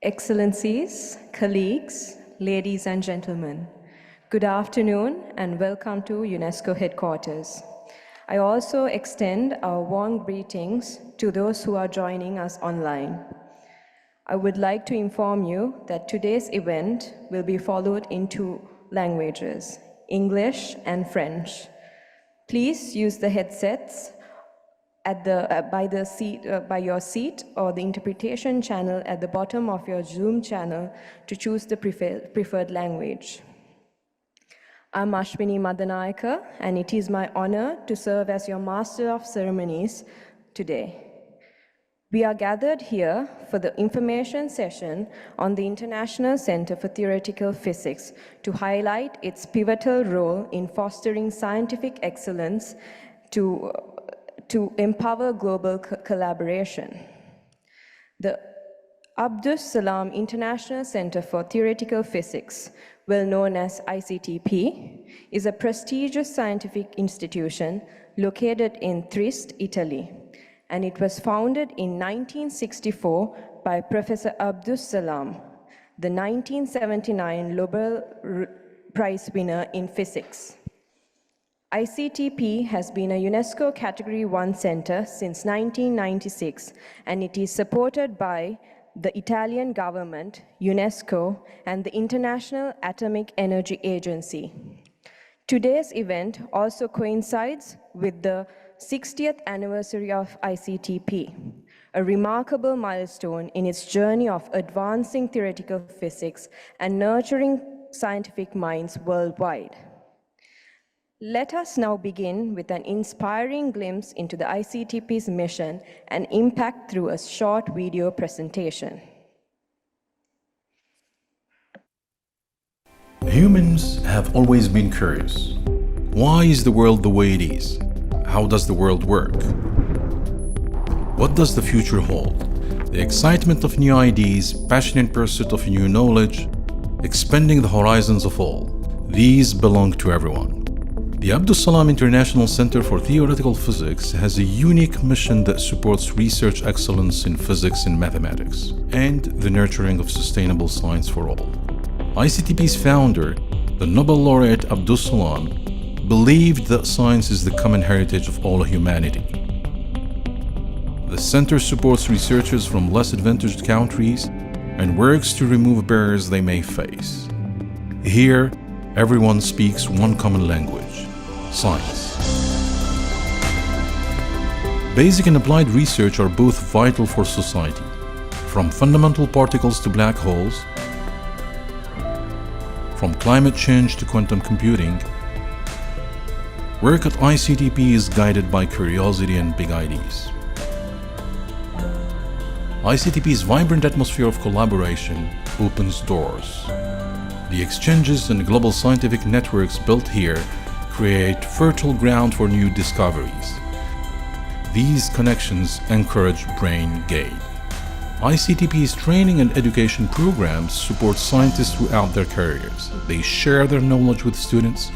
Excellencies, colleagues, ladies and gentlemen, good afternoon and welcome to UNESCO headquarters. I also extend our warm greetings to those who are joining us online. I would like to inform you that today's event will be followed in two languages, English and French. Please use the headsets by your seat or the interpretation channel at the bottom of your Zoom channel to choose the preferred language. I'm Ashwini Madanayaka, and it is my honor to serve as your Master of Ceremonies today. We are gathered here for the information session on the International Center for Theoretical Physics to highlight its pivotal role in fostering scientific excellence to empower global collaboration. The Abdus Salam International Center for Theoretical Physics, well known as ICTP, is a prestigious scientific institution located in Trieste, Italy, and it was founded in 1964 by Professor Abdus Salam, the 1979 Nobel Prize winner in physics. ICTP has been a UNESCO Category 1 center since 1996, and it is supported by the Italian government, UNESCO, and the International Atomic Energy Agency. Today's event also coincides with the 60th anniversary of ICTP, a remarkable milestone in its journey of advancing theoretical physics and nurturing scientific minds worldwide. Let us now begin with an inspiring glimpse into the ICTP's mission and impact through a short video presentation. Humans have always been curious. Why is the world the way it is? How does the world work? What does the future hold? The excitement of new ideas, passionate pursuit of new knowledge, expanding the horizons of all. These belong to everyone. The Abdus Salam International Center for Theoretical Physics has a unique mission that supports research excellence in physics and mathematics, and the nurturing of sustainable science for all. ICTP's founder, the Nobel laureate Abdus Salam, believed that science is the common heritage of all humanity. The center supports researchers from less advantaged countries and works to remove barriers they may face. Here, everyone speaks one common language: science. Basic and applied research are both vital for society, from fundamental particles to black holes, from climate change to quantum computing. Work at ICTP is guided by curiosity and big ideas. ICTP's vibrant atmosphere of collaboration opens doors. The exchanges and global scientific networks built here create fertile ground for new discoveries. These connections encourage brain gain. ICTP's training and education programs support scientists throughout their careers. They share their knowledge with students,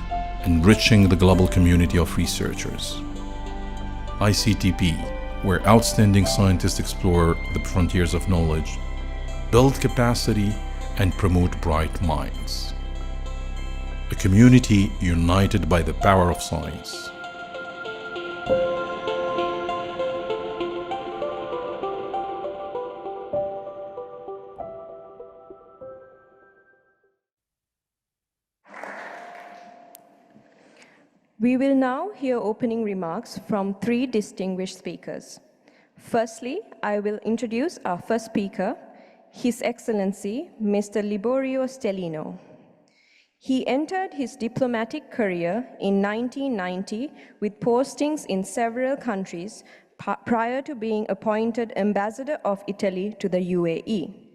enriching the global community of researchers. ICTP, where outstanding scientists explore the frontiers of knowledge, build capacity, and promote bright minds. A community united by the power of science. We will now hear opening remarks from three distinguished speakers. Firstly, I will introduce our first speaker, His Excellency, Mr. Liborio Stellino. He entered his diplomatic career in 1990 with postings in several countries prior to being appointed Ambassador of Italy to the UAE.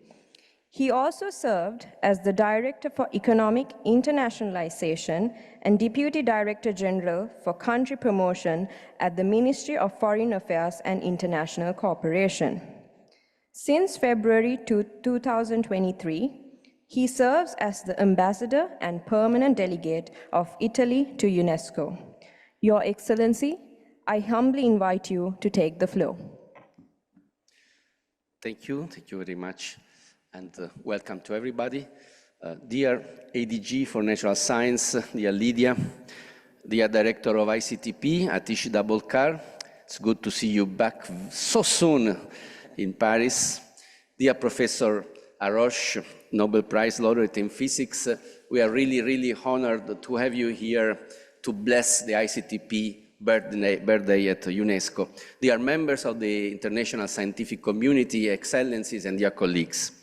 He also served as the Director for Economic Internationalization and Deputy Director General for Country Promotion at the Ministry of Foreign Affairs and International Cooperation. Since February 2023, he serves as the Ambassador and Permanent Delegate of Italy to UNESCO. Your Excellency, I humbly invite you to take the floor. Thank you very much. and welcome to everybody. Dear ADG for Natural Science, dear Lydia, dear Director of ICTP, Atish Dabholkar, it's good to see you back so soon in Paris. Dear Professor Arosh, Nobel Prize laureate in physics, we are really, really honored to have you here to bless the ICTP birthday at UNESCO. Dear members of the international scientific community, excellencies, and dear colleagues,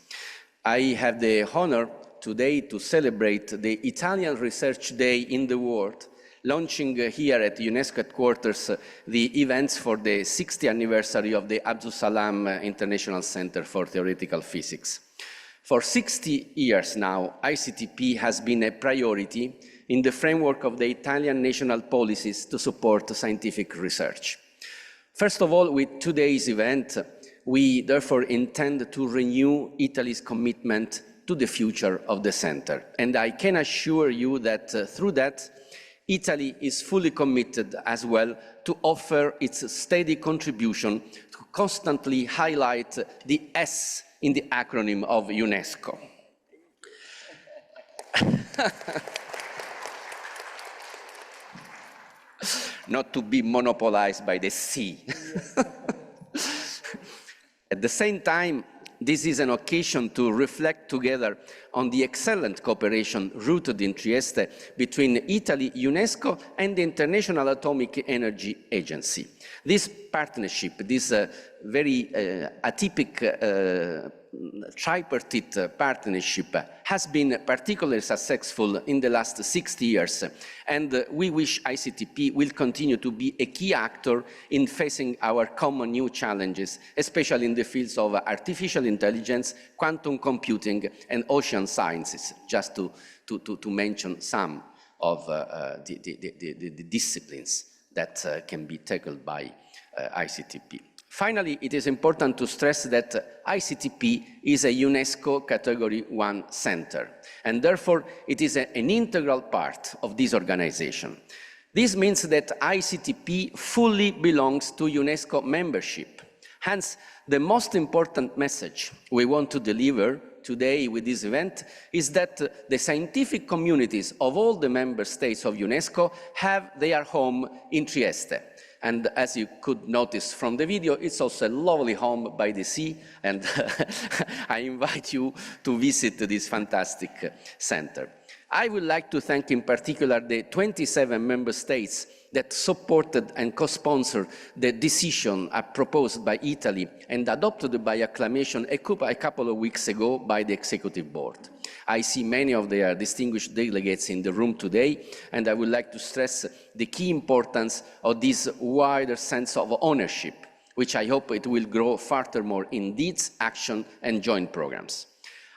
I have the honor today to celebrate the Italian Research Day in the world, launching here at UNESCO headquarters the events for the 60th anniversary of the Abdus Salam International Center for Theoretical Physics. For 60 years now, ICTP has been a priority in the framework of the Italian national policies to support scientific research. First of all, with today's event, we therefore intend to renew Italy's commitment to the future of the center. And I can assure you that through that, Italy is fully committed as well to offer its steady contribution to constantly highlight the S in the acronym of UNESCO. Not to be monopolized by the C. At the same time, this is an occasion to reflect together on the excellent cooperation rooted in Trieste between Italy, UNESCO, and the International Atomic Energy Agency. This partnership, this very atypical tripartite partnership has been particularly successful in the last 60 years, and we wish ICTP will continue to be a key actor in facing our common new challenges, especially in the fields of artificial intelligence, quantum computing, and ocean sciences, just to mention some of the disciplines that can be tackled by ICTP. Finally, it is important to stress that ICTP is a UNESCO Category 1 center, and therefore it is an integral part of this organization. This means that ICTP fully belongs to UNESCO membership. Hence, the most important message we want to deliver today with this event is that the scientific communities of all the member states of UNESCO have their home in Trieste. And as you could notice from the video, it's also a lovely home by the sea, and I invite you to visit this fantastic center. I would like to thank in particular the 27 member states that supported and co-sponsored the decision proposed by Italy and adopted by acclamation a couple of weeks ago by the Executive Board. I see many of their distinguished delegates in the room today, and I would like to stress the key importance of this wider sense of ownership, which I hope it will grow furthermore in deeds, action, and joint programs.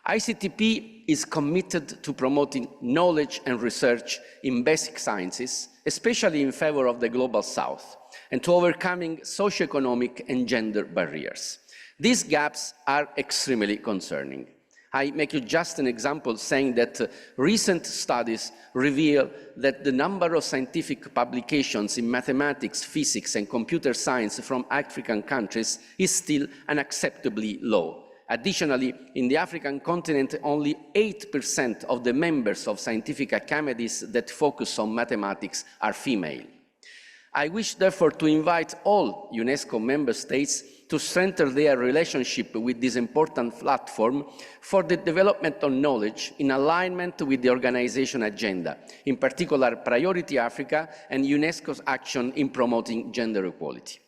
ICTP is committed to promoting knowledge and research in basic sciences, especially in favor of the Global South, and to overcoming socioeconomic and gender barriers. These gaps are extremely concerning. I make you just an example saying that recent studies reveal that the number of scientific publications in mathematics, physics, and computer science from African countries is still unacceptably low. Additionally, in the African continent, only 8% of the members of scientific academies that focus on mathematics are female. I wish, therefore, to invite all UNESCO member states to strengthen their relationship with this important platform for the development of knowledge in alignment with the organization agenda, in particular Priority Africa and UNESCO's action in promoting gender equality.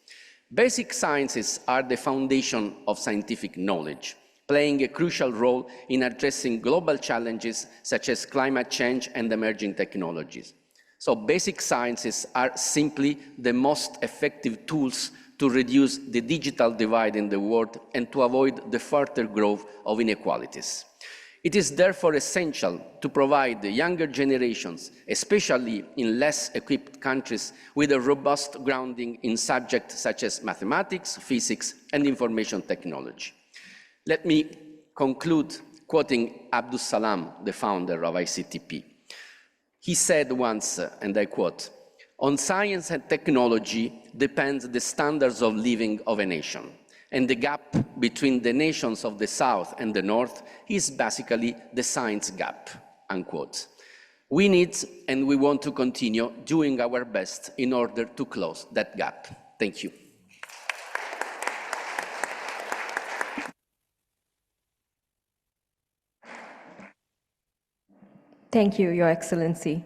Basic sciences are the foundation of scientific knowledge, playing a crucial role in addressing global challenges such as climate change and emerging technologies. So basic sciences are simply the most effective tools to reduce the digital divide in the world and to avoid the further growth of inequalities. It is therefore essential to provide the younger generations, especially in less equipped countries, with a robust grounding in subjects such as mathematics, physics, and information technology. Let me conclude quoting Abdus Salam, the founder of ICTP. He said once, and I quote, "On science and technology depends the standards of living of a nation. And the gap between the nations of the South and the North is basically the science gap, unquote. We need and we want to continue doing our best in order to close that gap. Thank you. Thank you, Your Excellency,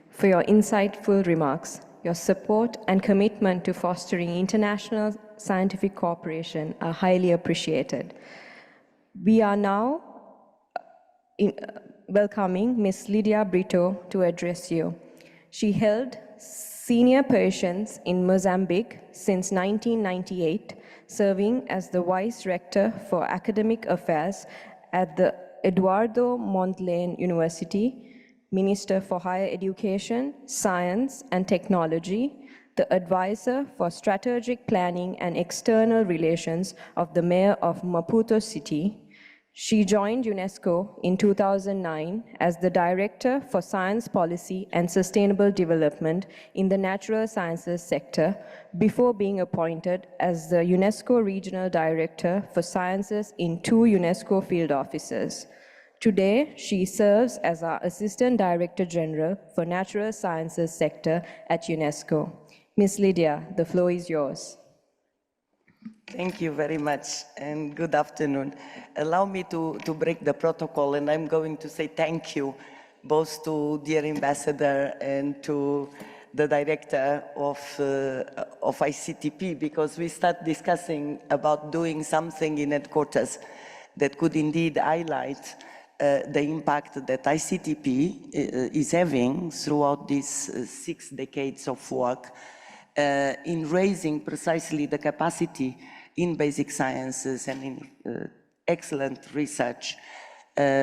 for your insightful remarks. Your support and commitment to fostering international scientific cooperation are highly appreciated. We are now welcoming Ms. Lydia Brito to address you. She held senior positions in Mozambique since 1998, serving as the Vice Rector for Academic Affairs at the Eduardo Mondlane University, Minister for Higher Education, Science and Technology, the Advisor for Strategic Planning and External Relations of the Mayor of Maputo City. She joined UNESCO in 2009 as the Director for Science Policy and Sustainable Development in the Natural Sciences sector before being appointed as the UNESCO Regional Director for Sciences in 2 UNESCO field offices. Today, she serves as our Assistant Director General for Natural Sciences sector at UNESCO. Ms. Lydia, the floor is yours. Thank you very much, and good afternoon. Allow me to break the protocol, and I'm going to say thank you both to dear Ambassador and to the Director of ICTP, because we start discussing about doing something in headquarters that could indeed highlight the impact that ICTP is having throughout these 6 decades of work in raising precisely the capacity in basic sciences and in excellent research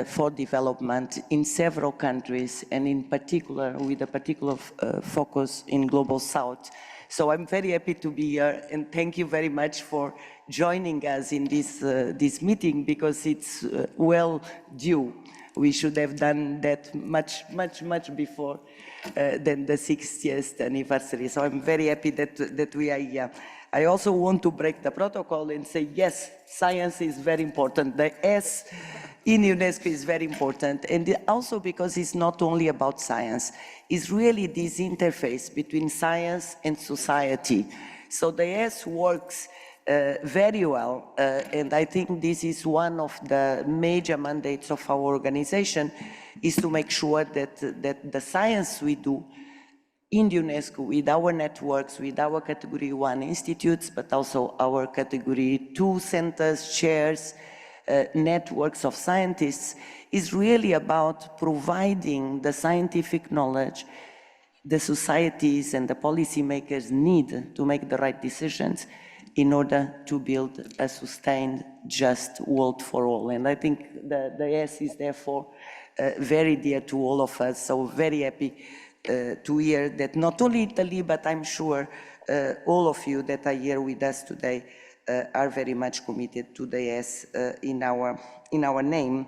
for development in several countries, and in particular with a particular focus in Global South. So I'm very happy to be here, and thank you very much for joining us in this meeting, because it's well due. We should have done that much before than the 60th anniversary. So I'm very happy that we are here. I also want to break the protocol and say, yes, science is very important. The S in UNESCO is very important, and also because it's not only about science, it's really this interface between science and society. So the S works very well, and I think this is one of the major mandates of our organization, is to make sure that the science we do in UNESCO with our networks, with our Category 1 institutes, but also our Category 2 centers, chairs, networks of scientists, is really about providing the scientific knowledge the societies and the policymakers need to make the right decisions in order to build a sustained, just world for all. And I think the S is therefore very dear to all of us, so very happy to hear that not only Italy, but I'm sure all of you that are here with us today are very much committed to the S in our name.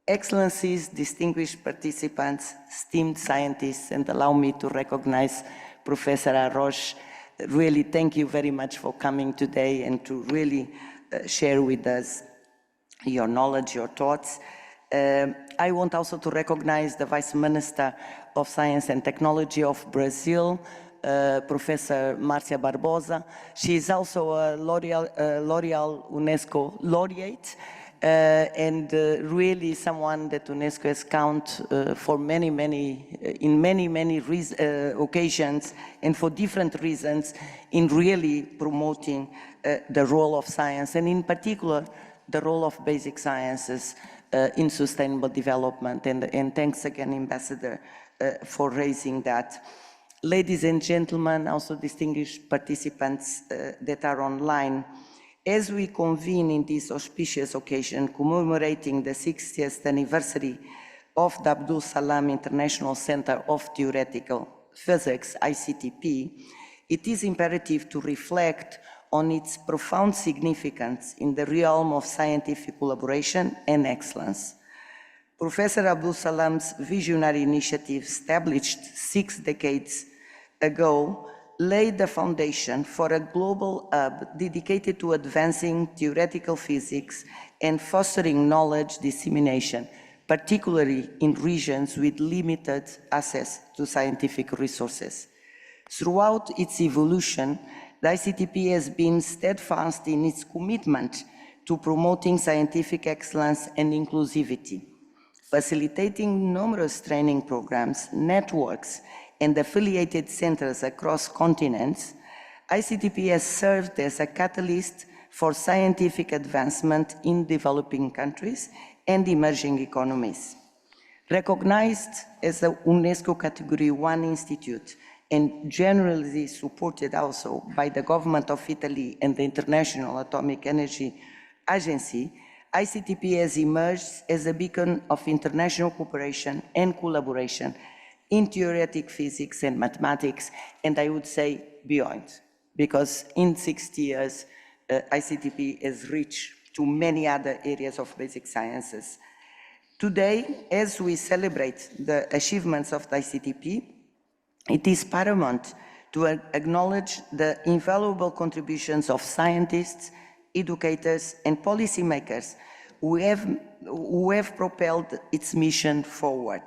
Excellencies, distinguished participants, esteemed scientists, and allow me to recognize Professor Arroch. Really, thank you very much for coming today and to really share with us your knowledge, your thoughts. I want also to recognize the Vice Minister of Science and Technology of Brazil, Professor Márcia Barbosa. She is also a L'Oréal UNESCO laureate, and really someone that UNESCO has counted for many occasions and for different reasons in really promoting the role of science, and in particular the role of basic sciences in sustainable development. And thanks again, Ambassador, for raising that. Ladies and gentlemen, also distinguished participants that are online, as we convene in this auspicious occasion commemorating the 60th anniversary of the Abdus Salam International Center of Theoretical Physics, ICTP, it is imperative to reflect on its profound significance in the realm of scientific collaboration and excellence. Professor Abdus Salam's visionary initiative, established 6 decades ago, laid the foundation for a global hub dedicated to advancing theoretical physics and fostering knowledge dissemination, particularly in regions with limited access to scientific resources. Throughout its evolution, the ICTP has been steadfast in its commitment to promoting scientific excellence and inclusivity, facilitating numerous training programs, networks, and affiliated centers across continents. ICTP has served as a catalyst for scientific advancement in developing countries and emerging economies. Recognized as a UNESCO Category 1 institute and generally supported also by the government of Italy and the International Atomic Energy Agency, ICTP has emerged as a beacon of international cooperation and collaboration in theoretic physics and mathematics, and I would say beyond, because in 60 years, ICTP has reached to many other areas of basic sciences. Today, as we celebrate the achievements of the ICTP, it is paramount to acknowledge the invaluable contributions of scientists, educators, and policymakers who have propelled its mission forward.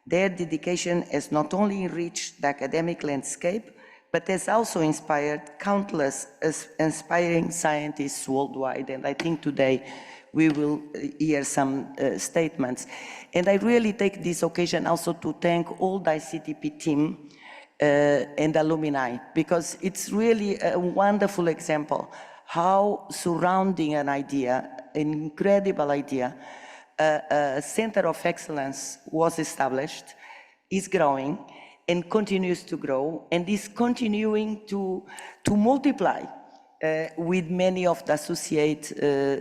Their dedication has not only enriched the academic landscape, but has also inspired countless inspiring scientists worldwide. And I think today we will hear some statements. And I really take this occasion also to thank all the ICTP team and alumni, because it's really a wonderful example how surrounding an idea, an incredible idea, a center of excellence was established, is growing, and continues to grow, and is continuing to multiply with many of the associate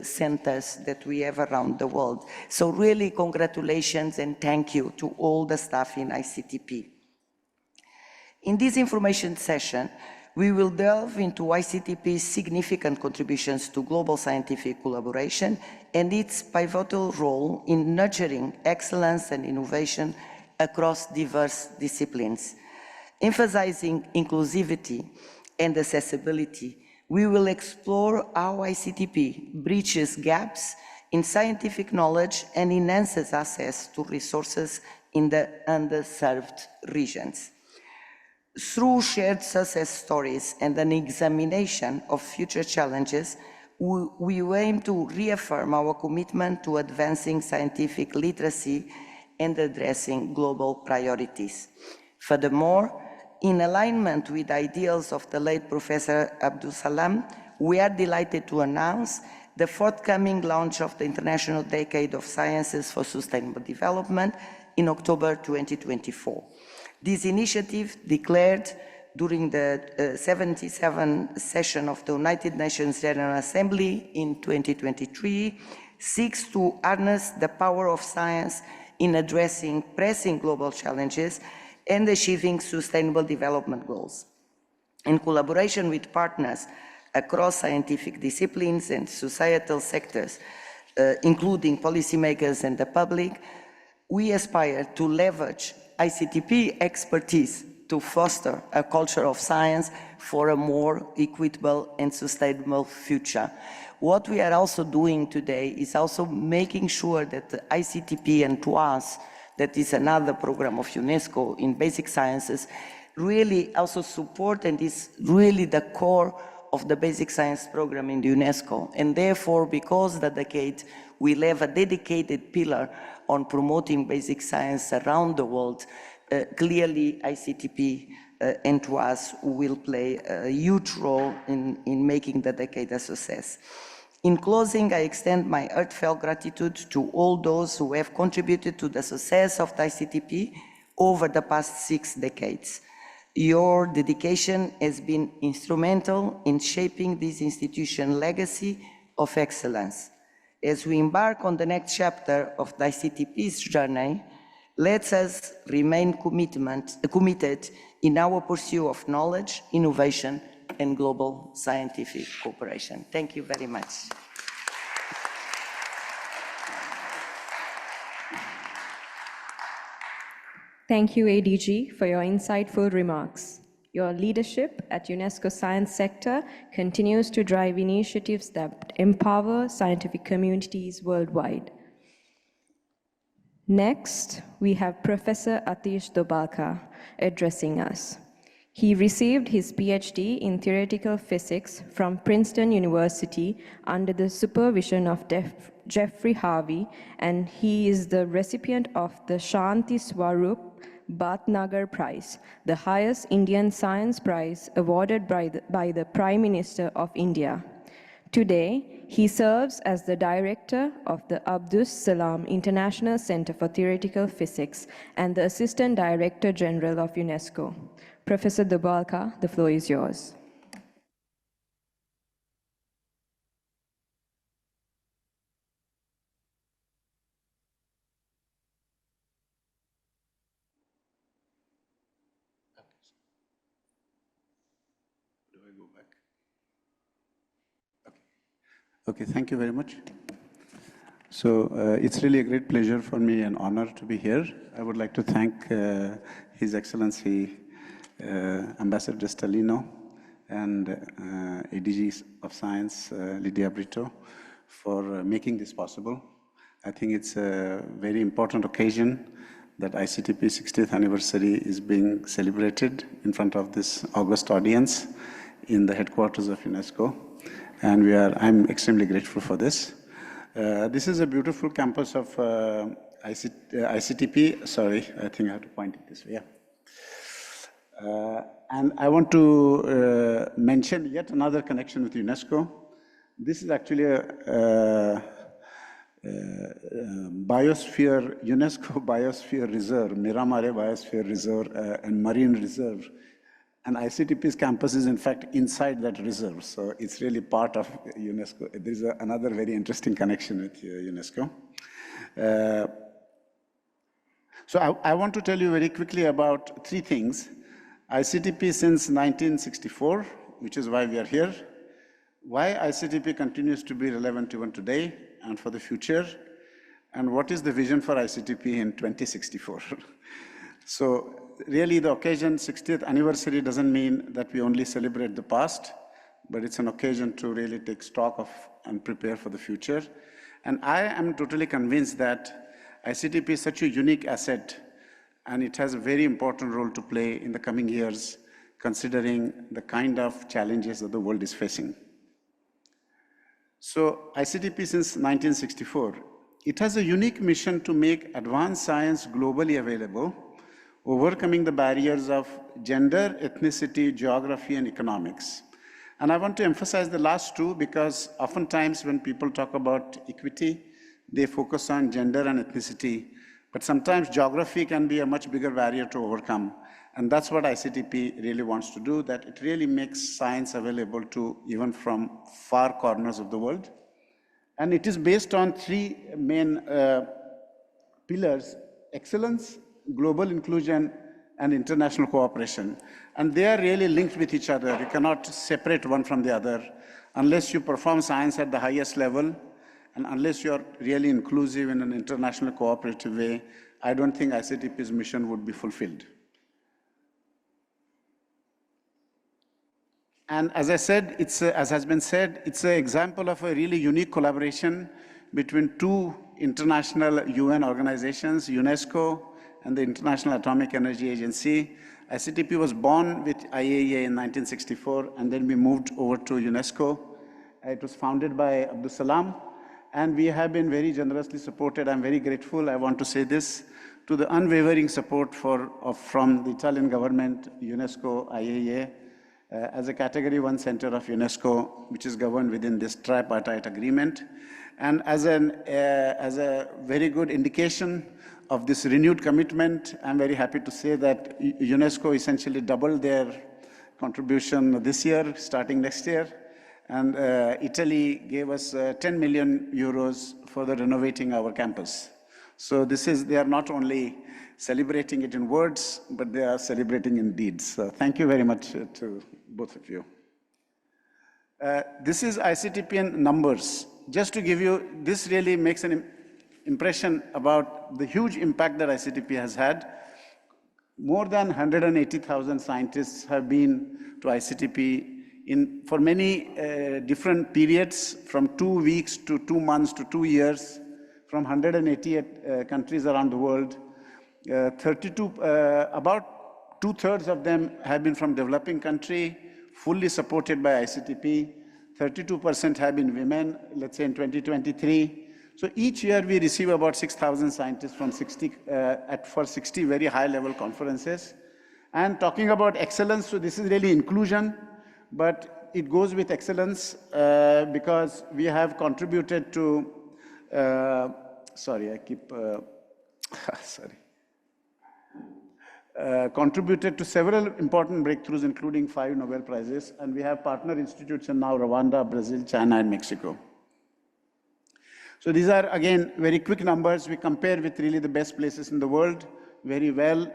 centers that we have around the world. So really congratulations and thank you to all the staff in ICTP. In this information session, we will delve into ICTP's significant contributions to global scientific collaboration and its pivotal role in nurturing excellence and innovation across diverse disciplines. Emphasizing inclusivity and accessibility, we will explore how ICTP bridges gaps in scientific knowledge and enhances access to resources in the underserved regions. Through shared success stories and an examination of future challenges, we aim to reaffirm our commitment to advancing scientific literacy and addressing global priorities. Furthermore, in alignment with the ideals of the late Professor Abdus Salam, we are delighted to announce the forthcoming launch of the International Decade of Sciences for Sustainable Development in October 2024. This initiative, declared during the 77th session of the United Nations General Assembly in 2023, seeks to harness the power of science in addressing pressing global challenges and achieving sustainable development goals. In collaboration with partners across scientific disciplines and societal sectors, including policymakers and the public, we aspire to leverage ICTP expertise to foster a culture of science for a more equitable and sustainable future. What we are also doing today is also making sure that the ICTP and TWAS, that is another program of UNESCO in basic sciences, really also support and is really the core of the basic science program in the UNESCO. And therefore, because the decade will have a dedicated pillar on promoting basic science around the world, clearly ICTP and TWAS will play a huge role in making the decade a success. In closing, I extend my heartfelt gratitude to all those who have contributed to the success of the ICTP over the past 6 decades. Your dedication has been instrumental in shaping this institution's legacy of excellence. As we embark on the next chapter of the ICTP's journey, let us remain committed in our pursuit of knowledge, innovation, and global scientific cooperation. Thank you very much. Thank you, ADG, for your insightful remarks. Your leadership at UNESCO Science Sector continues to drive initiatives that empower scientific communities worldwide. Next, we have Professor Atish Dobalka addressing us. He received his PhD in theoretical physics from Princeton University under the supervision of Jeffrey Harvey, and he is the recipient of the Shanti Swarup Bhatnagar Prize, the highest Indian science prize awarded by the Prime Minister of India. Today, he serves as the director of the Abdus Salam International Center for Theoretical Physics and the Assistant Director General of UNESCO. Professor Dobalka, the floor is yours. Do I go back? Okay, thank you very much. So it's really a great pleasure for me and honor to be here. I would like to thank His Excellency Ambassador Destalino and ADG of Science, Lydia Brito, for making this possible. I think it's a very important occasion that ICTP 60th anniversary is being celebrated in front of this august audience in the headquarters of UNESCO. And I'm extremely grateful for this. This is a beautiful campus of ICTP. Sorry, I think I have to point it this way. Yeah. And I want to mention yet another connection with UNESCO. This is actually a biosphere, UNESCO Biosphere Reserve, Miramare Biosphere Reserve and Marine Reserve. And ICTP's campus is in fact inside that reserve, so it's really part of UNESCO. There's another very interesting connection with UNESCO. So I want to tell you very quickly about three things. ICTP since 1964, which is why we are here. Why ICTP continues to be relevant even today and for the future. And what is the vision for ICTP in 2064? So really the occasion, 60th anniversary, doesn't mean that we only celebrate the past, but it's an occasion to really take stock of and prepare for the future. And I am totally convinced that ICTP is such a unique asset, and it has a very important role to play in the coming years, considering the kind of challenges that the world is facing. So ICTP since 1964, it has a unique mission to make advanced science globally available, overcoming the barriers of gender, ethnicity, geography, and economics. And I want to emphasize the last two because oftentimes when people talk about equity, they focus on gender and ethnicity, but sometimes geography can be a much bigger barrier to overcome. And that's what ICTP really wants to do, that it really makes science available to even from far corners of the world. And it is based on three main pillars: excellence, global inclusion, and international cooperation. And they are really linked with each other. You cannot separate one from the other. Unless you perform science at the highest level, and unless you're really inclusive in an international cooperative way, I don't think ICTP's mission would be fulfilled. And as I said, as has been said, it's an example of a really unique collaboration between two international UN organizations, UNESCO and the International Atomic Energy Agency. ICTP was born with IAEA in 1964, and then we moved over to UNESCO. It was founded by Abdus Salam, and we have been very generously supported. I'm very grateful, I want to say this, to the unwavering support from the Italian government, UNESCO, IAEA, as a Category 1 center of UNESCO, which is governed within this tripartite agreement. And as a very good indication of this renewed commitment, I'm very happy to say that UNESCO essentially doubled their contribution this year, starting next year. And Italy gave us 10 million euros for renovating our campus. So they are not only celebrating it in words, but they are celebrating in deeds. So thank you very much to both of you. This is ICTP in numbers. Just to give you, this really makes an impression about the huge impact that ICTP has had. more than 180,000 scientists have been to ICTP for many different periods, from 2 weeks to 2 months to 2 years, from 188 countries around the world. About 2/3 of them have been from developing country, fully supported by ICTP. 32% have been women, let's say in 2023. So each year we receive about 6,000 scientists from 60 very high-level conferences. And talking about excellence, so this is really inclusion, but it goes with excellence because we have contributed to, contributed to several important breakthroughs, including 5 Nobel Prizes, and we have partner institutes in now Rwanda, Brazil, China, and Mexico. So these are, again, very quick numbers. We compare with really the best places in the world very well.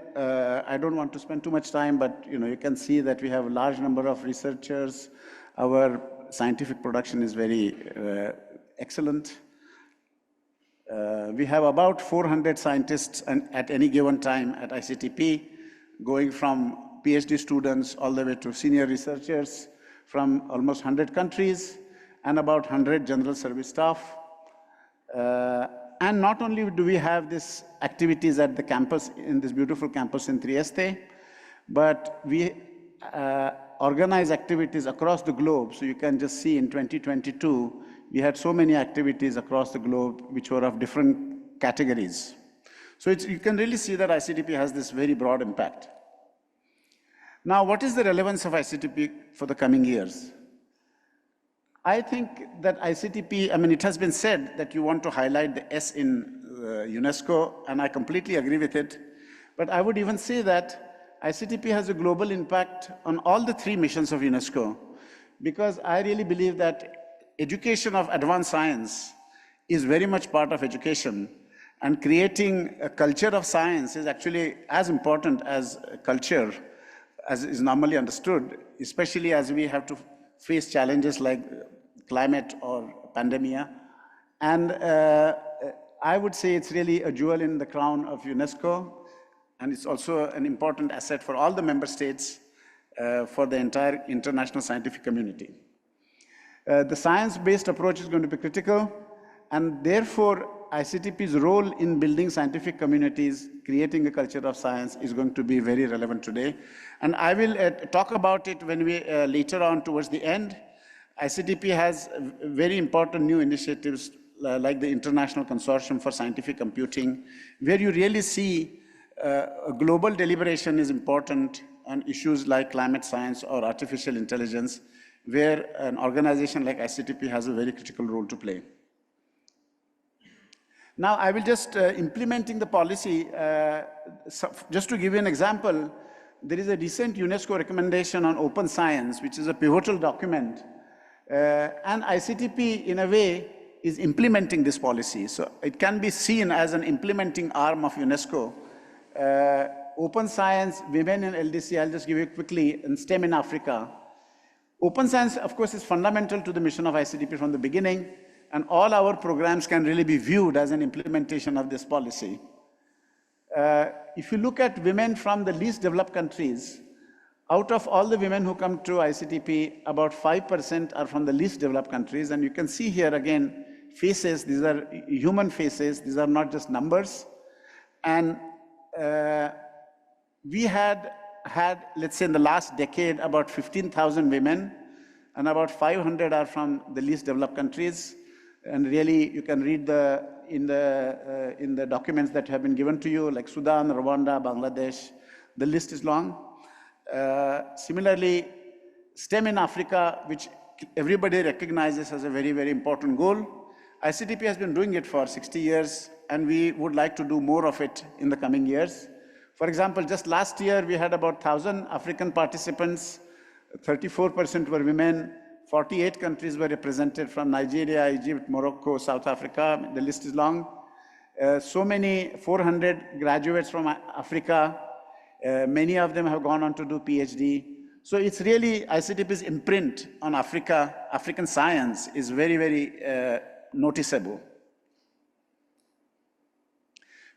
I don't want to spend too much time, but you can see that we have a large number of researchers. Our scientific production is very excellent. We have about 400 scientists at any given time at ICTP, going from PhD students all the way to senior researchers from almost 100 countries and about 100 general service staff. And not only do we have these activities at the campus, in this beautiful campus in Trieste, but we organize activities across the globe. So you can just see in 2022, we had so many activities across the globe which were of different categories. So you can really see that ICTP has this very broad impact. Now, what is the relevance of ICTP for the coming years? I think that ICTP, it has been said that you want to highlight the S in UNESCO, and I completely agree with it. But I would even say that ICTP has a global impact on all the 3 missions of UNESCO, because I really believe that education of advanced science is very much part of education, and creating a culture of science is actually as important as culture, as is normally understood, especially as we have to face challenges like climate or pandemia. And I would say it's really a jewel in the crown of UNESCO, and it's also an important asset for all the member states, for the entire international scientific community. The science-based approach is going to be critical, and therefore ICTP's role in building scientific communities, creating a culture of science, is going to be very relevant today. And I will talk about it when we later on towards the end. ICTP has very important new initiatives like the International Consortium for Scientific Computing, where you really see a global deliberation is important on issues like climate science or artificial intelligence, where an organization like ICTP has a very critical role to play. Now, I will just implementing the policy, just to give you an example, there is a recent UNESCO recommendation on open science, which is a pivotal document, and ICTP, in a way, is implementing this policy. So it can be seen as an implementing arm of UNESCO. Open science, women in LDC, I'll just give you quickly, in STEM in Africa. Open science, of course, is fundamental to the mission of ICTP from the beginning, and all our programs can really be viewed as an implementation of this policy. If you look at women from the least developed countries, out of all the women who come to ICTP, about 5% are from the least developed countries. And you can see here again, faces, these are human faces, these are not just numbers. And we had, let's say in the last decade, about 15,000 women, and about 500 are from the least developed countries. And really, you can read in the documents that have been given to you, like Sudan, Rwanda, Bangladesh, the list is long. Similarly, STEM in Africa, which everybody recognizes as a very, very important goal. ICTP has been doing it for 60 years, and we would like to do more of it in the coming years. For example, just last year, we had about 1,000 African participants, 34% were women, 48 countries were represented from Nigeria, Egypt, Morocco, South Africa, the list is long. So many, 400 graduates from Africa, many of them have gone on to do PhD. So it's really ICTP's imprint on Africa, African science is very, very noticeable.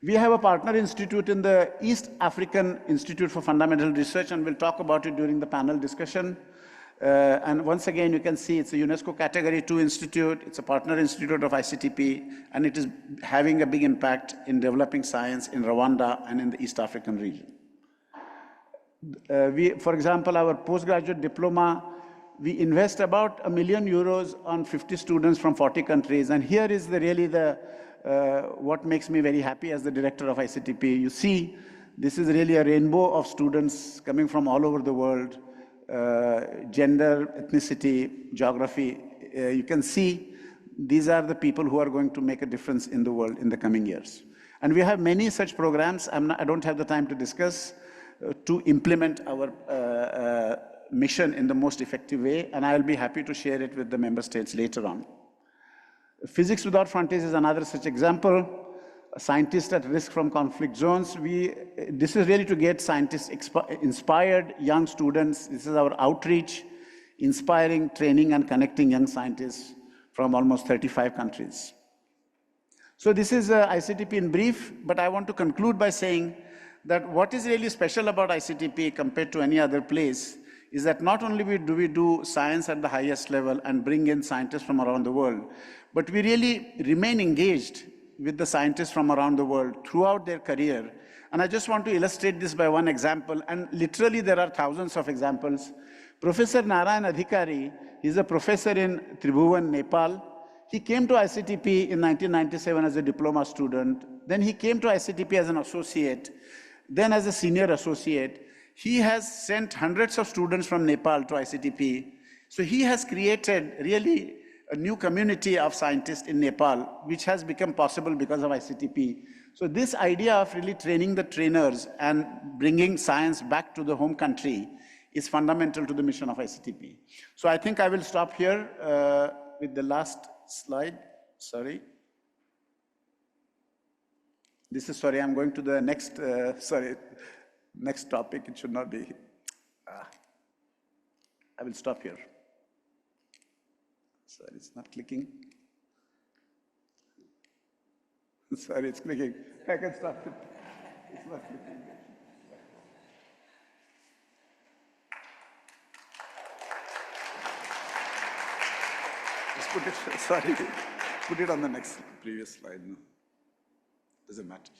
We have a partner institute in the East African Institute for Fundamental Research, and we'll talk about it during the panel discussion. And once again, you can see it's a UNESCO Category 2 institute, it's a partner institute of ICTP, and it is having a big impact in developing science in Rwanda and in the East African region. For example, our postgraduate diploma, we invest about €1 million on 50 students from 40 countries. And here is what makes me very happy as the director of ICTP. You see, this is really a rainbow of students coming from all over the world, gender, ethnicity, geography. You can see these are the people who are going to make a difference in the world in the coming years. And we have many such programs. I don't have the time to discuss to implement our mission in the most effective way, and I'll be happy to share it with the member states later on. Physics Without Frontiers is another such example. Scientists at risk from conflict zones. This is really to get scientists inspired, young students. This is our outreach, inspiring, training, and connecting young scientists from almost 35 countries. So this is ICTP in brief, but I want to conclude by saying that what is really special about ICTP compared to any other place is that not only do we do science at the highest level and bring in scientists from around the world, but we really remain engaged with the scientists from around the world throughout their career. And I just want to illustrate this by one example, and literally there are thousands of examples. Professor Narayan Adhikari, he's a professor in Tribhuvan, Nepal. He came to ICTP in 1997 as a diploma student. Then he came to ICTP as an associate, then as a senior associate. He has sent hundreds of students from Nepal to ICTP. So he has created really a new community of scientists in Nepal, which has become possible because of ICTP. So this idea of really training the trainers and bringing science back to the home country is fundamental to the mission of ICTP. So I think I will stop here with the last slide. Sorry. I'm going to the next, next topic. It should not be. I will stop here. Sorry, it's not clicking. Sorry, it's clicking. I can stop it. It's not clicking. Just put it, sorry, put it on the next previous slide. No, doesn't matter.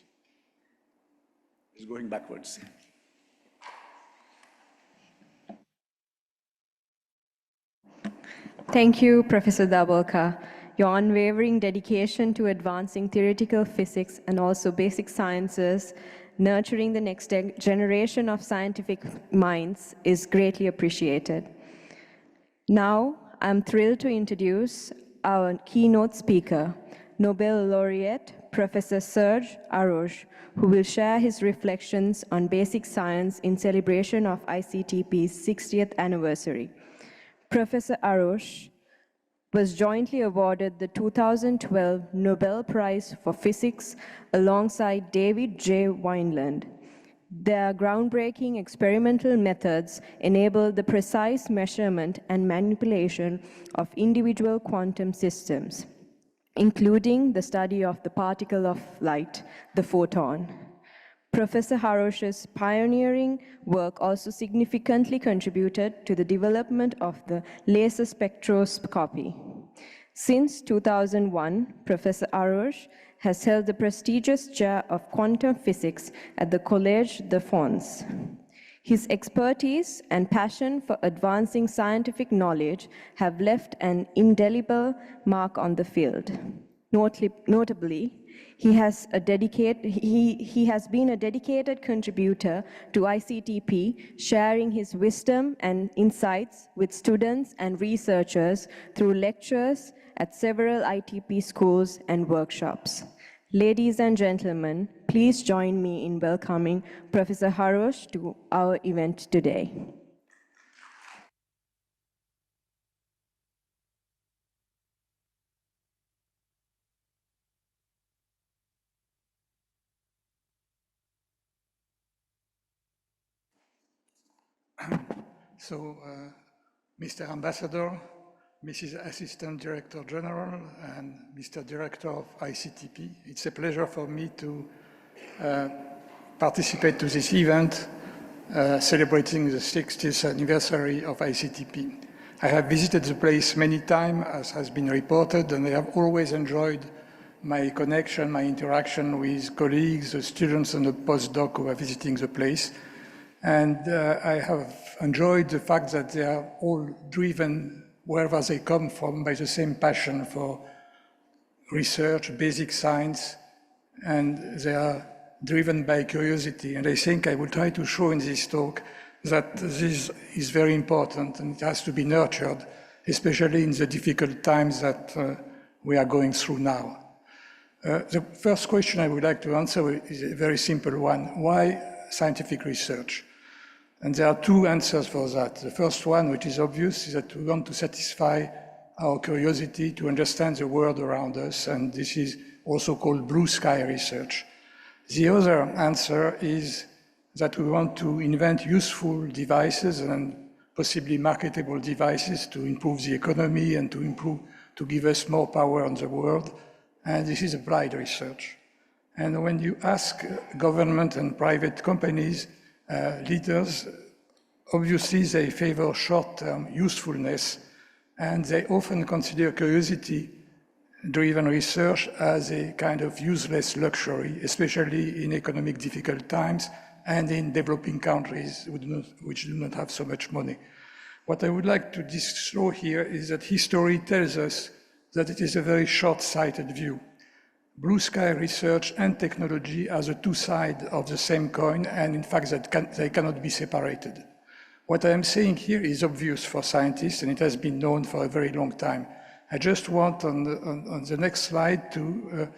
It's going backwards. Thank you, Professor Dabolka. Your unwavering dedication to advancing theoretical physics and also basic sciences, nurturing the next generation of scientific minds is greatly appreciated. Now, I'm thrilled to introduce our keynote speaker, Nobel laureate, Professor Serge Haroche, who will share his reflections on basic science in celebration of ICTP's 60th anniversary. Professor Haroche was jointly awarded the 2012 Nobel Prize for Physics alongside David J. Wineland. Their groundbreaking experimental methods enabled the precise measurement and manipulation of individual quantum systems, including the study of the particle of light, the photon. Professor Haroche's pioneering work also significantly contributed to the development of the laser spectroscopy. Since 2001, Professor Haroche has held the prestigious chair of quantum physics at the Collège de France. His expertise and passion for advancing scientific knowledge have left an indelible mark on the field. Notably, he has been a dedicated contributor to ICTP, sharing his wisdom and insights with students and researchers through lectures at several ITP schools and workshops. Ladies and gentlemen, please join me in welcoming Professor Haroche to our event today. So, Mr. Ambassador, Mrs. Assistant Director General, and Mr. Director of ICTP, it's a pleasure for me to participate to this event celebrating the 60th anniversary of ICTP. I have visited the place many times, as has been reported, and I have always enjoyed my connection, my interaction with colleagues, the students and the postdoc who are visiting the place. And I have enjoyed the fact that they are all driven, wherever they come from, by the same passion for research, basic science, and they are driven by curiosity. And I think I will try to show in this talk that this is very important and it has to be nurtured, especially in the difficult times that we are going through now. The first question I would like to answer is a very simple one. Why scientific research? And there are two answers for that. The first one, which is obvious, is that we want to satisfy our curiosity to understand the world around us, and this is also called blue sky research. The other answer is that we want to invent useful devices and possibly marketable devices to improve the economy and to give us more power on the world. And this is applied research. And when you ask government and private companies, leaders, obviously they favor short-term usefulness, and they often consider curiosity-driven research as a kind of useless luxury, especially in economic difficult times and in developing countries which do not have so much money. What I would like to show here is that history tells us that it is a very short-sighted view. Blue sky research and technology are the two sides of the same coin, and in fact they cannot be separated. What I am saying here is obvious for scientists, and it has been known for a very long time. I just want on the next slide to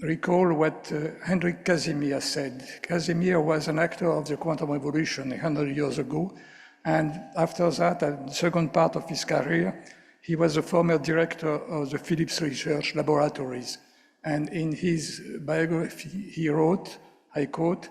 recall what Henrik Casimir said. Casimir was an actor of the quantum revolution 100 years ago, and after that, at the second part of his career, he was a former director of the Philips Research Laboratories. And in his biography, he wrote, I quote,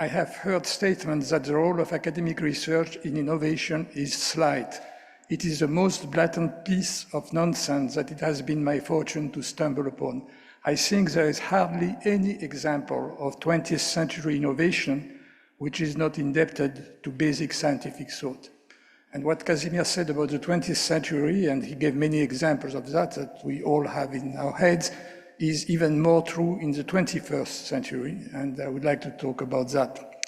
"I have heard statements that the role of academic research in innovation is slight. It is the most blatant piece of nonsense that it has been my fortune to stumble upon. I think there is hardly any example of 20th century innovation which is not indebted to basic scientific thought." And what Casimir said about the 20th century, and he gave many examples of that we all have in our heads, is even more true in the 21st century, and I would like to talk about that.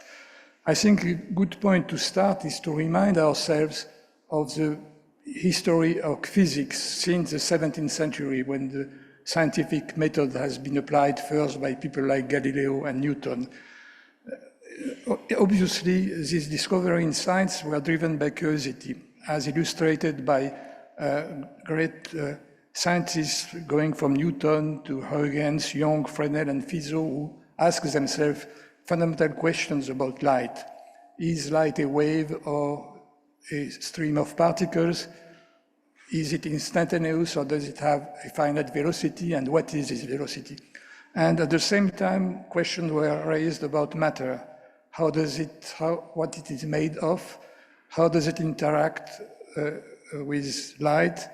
I think a good point to start is to remind ourselves of the history of physics since the 17th century, when the scientific method has been applied first by people like Galileo and Newton. Obviously, these discoveries in science were driven by curiosity, as illustrated by great scientists going from Newton to Huygens, Young, Fresnel, and Fizeau, who ask themselves fundamental questions about light. Is light a wave or a stream of particles? Is it instantaneous or does it have a finite velocity, and what is this velocity? And at the same time, questions were raised about matter. What it is made of? How does it interact with light?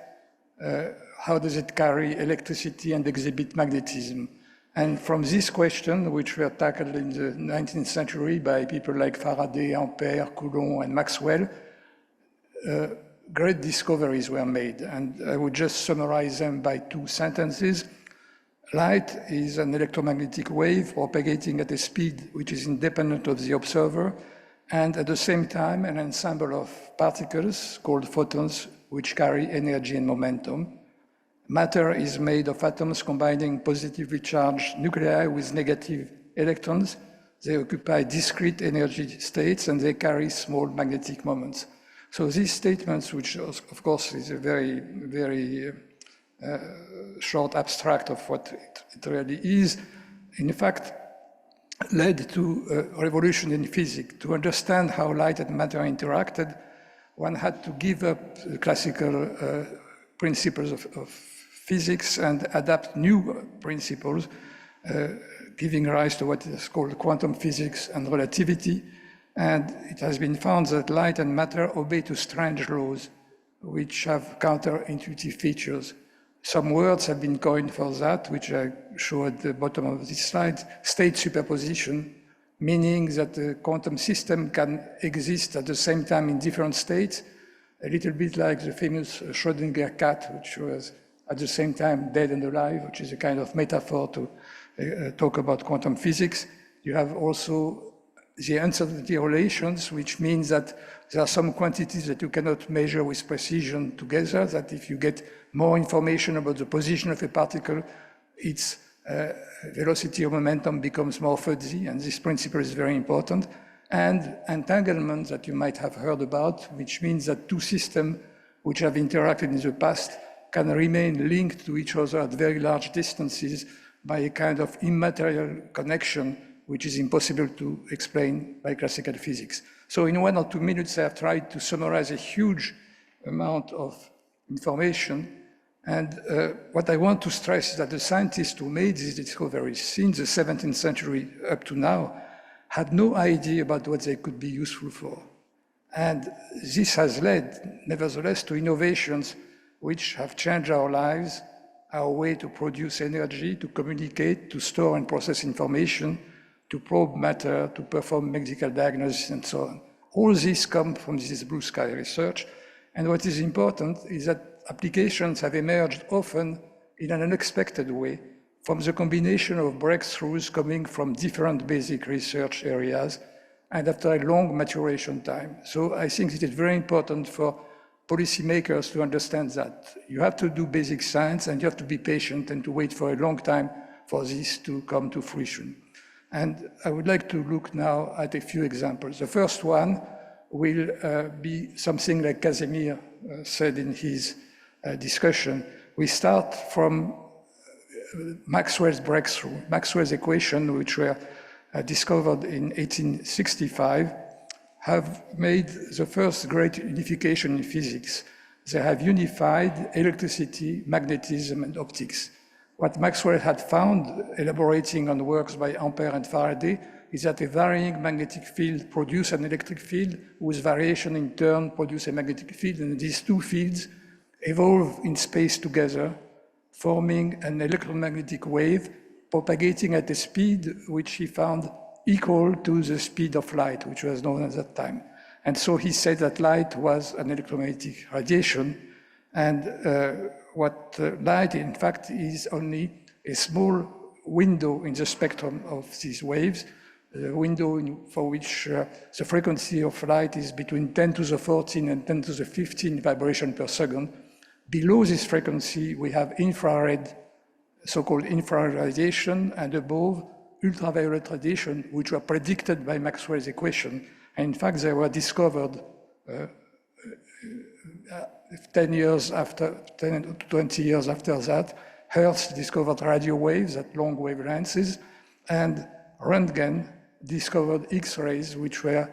How does it carry electricity and exhibit magnetism? And from this question, which were tackled in the 19th century by people like Faraday, Ampère, Coulomb, and Maxwell, great discoveries were made. And I would just summarize them by two sentences. Light is an electromagnetic wave propagating at a speed which is independent of the observer, and at the same time an ensemble of particles called photons which carry energy and momentum. Matter is made of atoms combining positively charged nuclei with negative electrons. They occupy discrete energy states and they carry small magnetic moments. So these statements, which of course is a very, very short abstract of what it really is, in fact, led to a revolution in physics. To understand how light and matter interacted, one had to give up the classical principles of physics and adapt new principles, giving rise to what is called quantum physics and relativity. And it has been found that light and matter obey to strange laws, which have counterintuitive features. Some words have been coined for that, which I show at the bottom of this slide. State superposition, meaning that the quantum system can exist at the same time in different states, a little bit like the famous Schrödinger cat, which was at the same time dead and alive, which is a kind of metaphor to talk about quantum physics. You have also the uncertainty relations, which means that there are some quantities that you cannot measure with precision together, that if you get more information about the position of a particle, its velocity or momentum becomes more fuzzy, and this principle is very important. And entanglement that you might have heard about, which means that two systems which have interacted in the past can remain linked to each other at very large distances by a kind of immaterial connection, which is impossible to explain by classical physics. So in 1 or 2 minutes, I have tried to summarize a huge amount of information. And what I want to stress is that the scientists who made these discoveries since the 17th century up to now had no idea about what they could be useful for. And this has led, nevertheless, to innovations which have changed our lives, our way to produce energy, to communicate, to store and process information, to probe matter, to perform medical diagnosis, and so on. All this comes from this blue sky research. And what is important is that applications have emerged often in an unexpected way from the combination of breakthroughs coming from different basic research areas and after a long maturation time. So I think it is very important for policymakers to understand that you have to do basic science and you have to be patient and to wait for a long time for this to come to fruition. And I would like to look now at a few examples. The first one will be something like Casimir said in his discussion. We start from Maxwell's breakthrough. Maxwell's equations, which were discovered in 1865, have made the first great unification in physics. They have unified electricity, magnetism, and optics. What Maxwell had found, elaborating on works by Ampere and Faraday, is that a varying magnetic field produces an electric field, whose variation in turn produces a magnetic field, and these two fields evolve in space together, forming an electromagnetic wave propagating at a speed which he found equal to the speed of light, which was known at that time. And so he said that light was an electromagnetic radiation, and what light, in fact, is only a small window in the spectrum of these waves, the window for which the frequency of light is between 10 to the 14 and 10 to the 15 vibration per second. Below this frequency, we have infrared, so-called infrared radiation, and above, ultraviolet radiation, which were predicted by Maxwell's equation. And in fact, they were discovered 10 years after, 10 to 20 years after that. Hertz discovered radio waves at long wavelengths, and Röntgen discovered X-rays, which were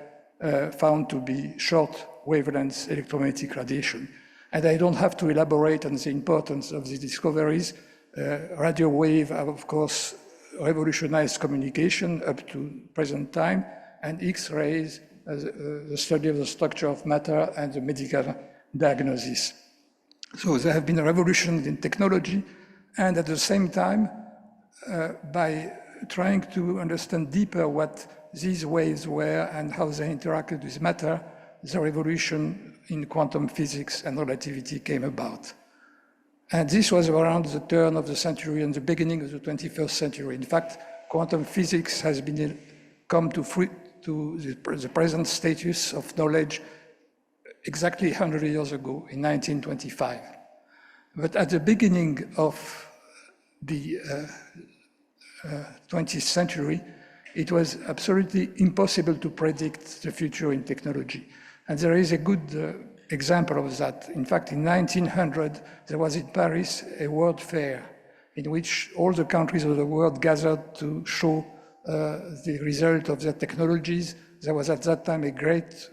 found to be short wavelength electromagnetic radiation. And I don't have to elaborate on the importance of these discoveries. Radio wave have, of course, revolutionized communication up to present time, and X-rays, the study of the structure of matter and the medical diagnosis. So there have been revolutions in technology, and at the same time, by trying to understand deeper what these waves were and how they interacted with matter, the revolution in quantum physics and relativity came about. And this was around the turn of the century and the beginning of the 21st century. In fact, quantum physics has been come to the present status of knowledge exactly 100 years ago, in 1925. But at the beginning of the 20th century, it was absolutely impossible to predict the future in technology. And there is a good example of that. In fact, in 1900, there was in Paris a world fair in which all the countries of the world gathered to show the result of their technologies. There was at that time a great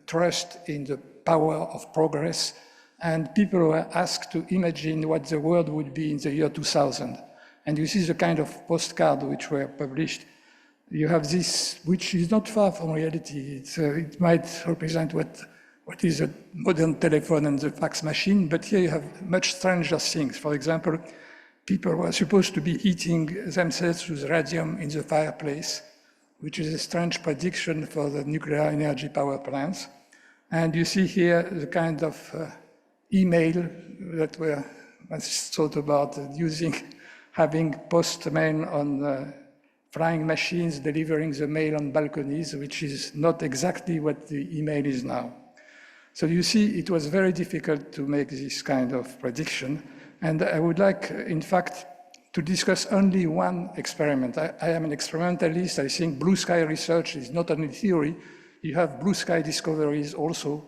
trust in the power of progress, and people were asked to imagine what the world would be in the year 2000. And you see the kind of postcard which were published. You have this, which is not far from reality. It might represent what what is a modern telephone and the fax machine, but here you have much stranger things. For example, people were supposed to be heating themselves with radium in the fireplace, which is a strange prediction for the nuclear energy power plants. And you see here the kind of email that was thought about using, having postmen on flying machines delivering the mail on balconies, which is not exactly what the email is now. So you see, it was very difficult to make this kind of prediction. And I would like, in fact, to discuss only one experiment. I am an experimentalist. I think blue sky research is not only theory. You have blue sky discoveries also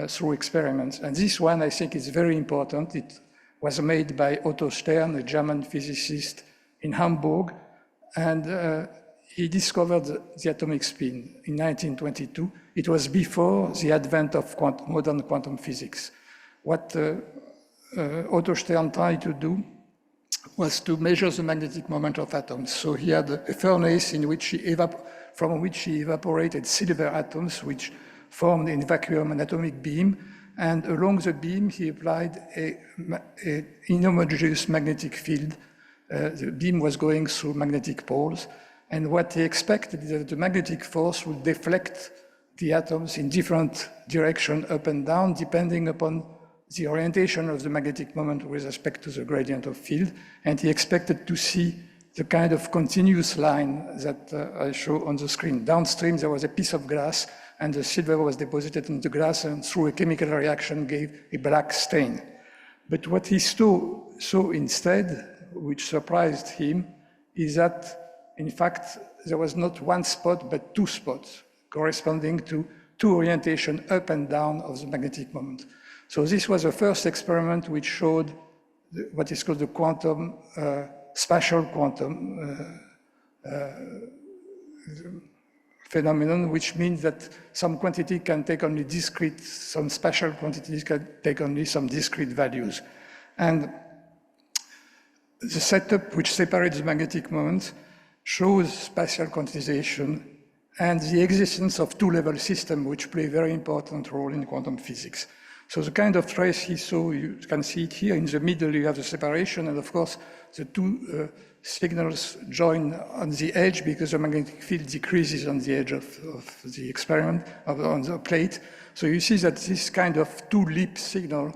through experiments. And this one, I think, is very important. It was made by Otto Stern, a German physicist in Hamburg. And he discovered the atomic spin in 1922. It was before the advent of modern quantum physics. What Otto Stern tried to do was to measure the magnetic moment of atoms. So he had a furnace in which from which he evaporated silver atoms, which formed in vacuum an atomic beam. And along the beam, he applied an inhomogeneous magnetic field. The beam was going through magnetic poles. And what he expected is that the magnetic force would deflect the atoms in different directions, up and down, depending upon the orientation of the magnetic moment with respect to the gradient of field. And he expected to see the kind of continuous line that I show on the screen. Downstream, there was a piece of glass, and the silver was deposited in the glass, and through a chemical reaction gave a black stain. But what he saw instead, which surprised him, is that, in fact, there was not one spot, but two spots, corresponding to two orientations up and down of the magnetic moment. So this was the first experiment which showed what is called the quantum, spatial quantum phenomenon, which means that some quantity can take only discrete, some spatial quantities can take only some discrete values. And the setup which separates the magnetic moment shows spatial quantization and the existence of two-level systems which play a very important role in quantum physics. So the kind of trace he saw, you can see it here. In the middle, you have the separation, and of course, the two signals join on the edge because the magnetic field decreases on the edge of the experiment, on the plate. So you see that this kind of two-leap signal,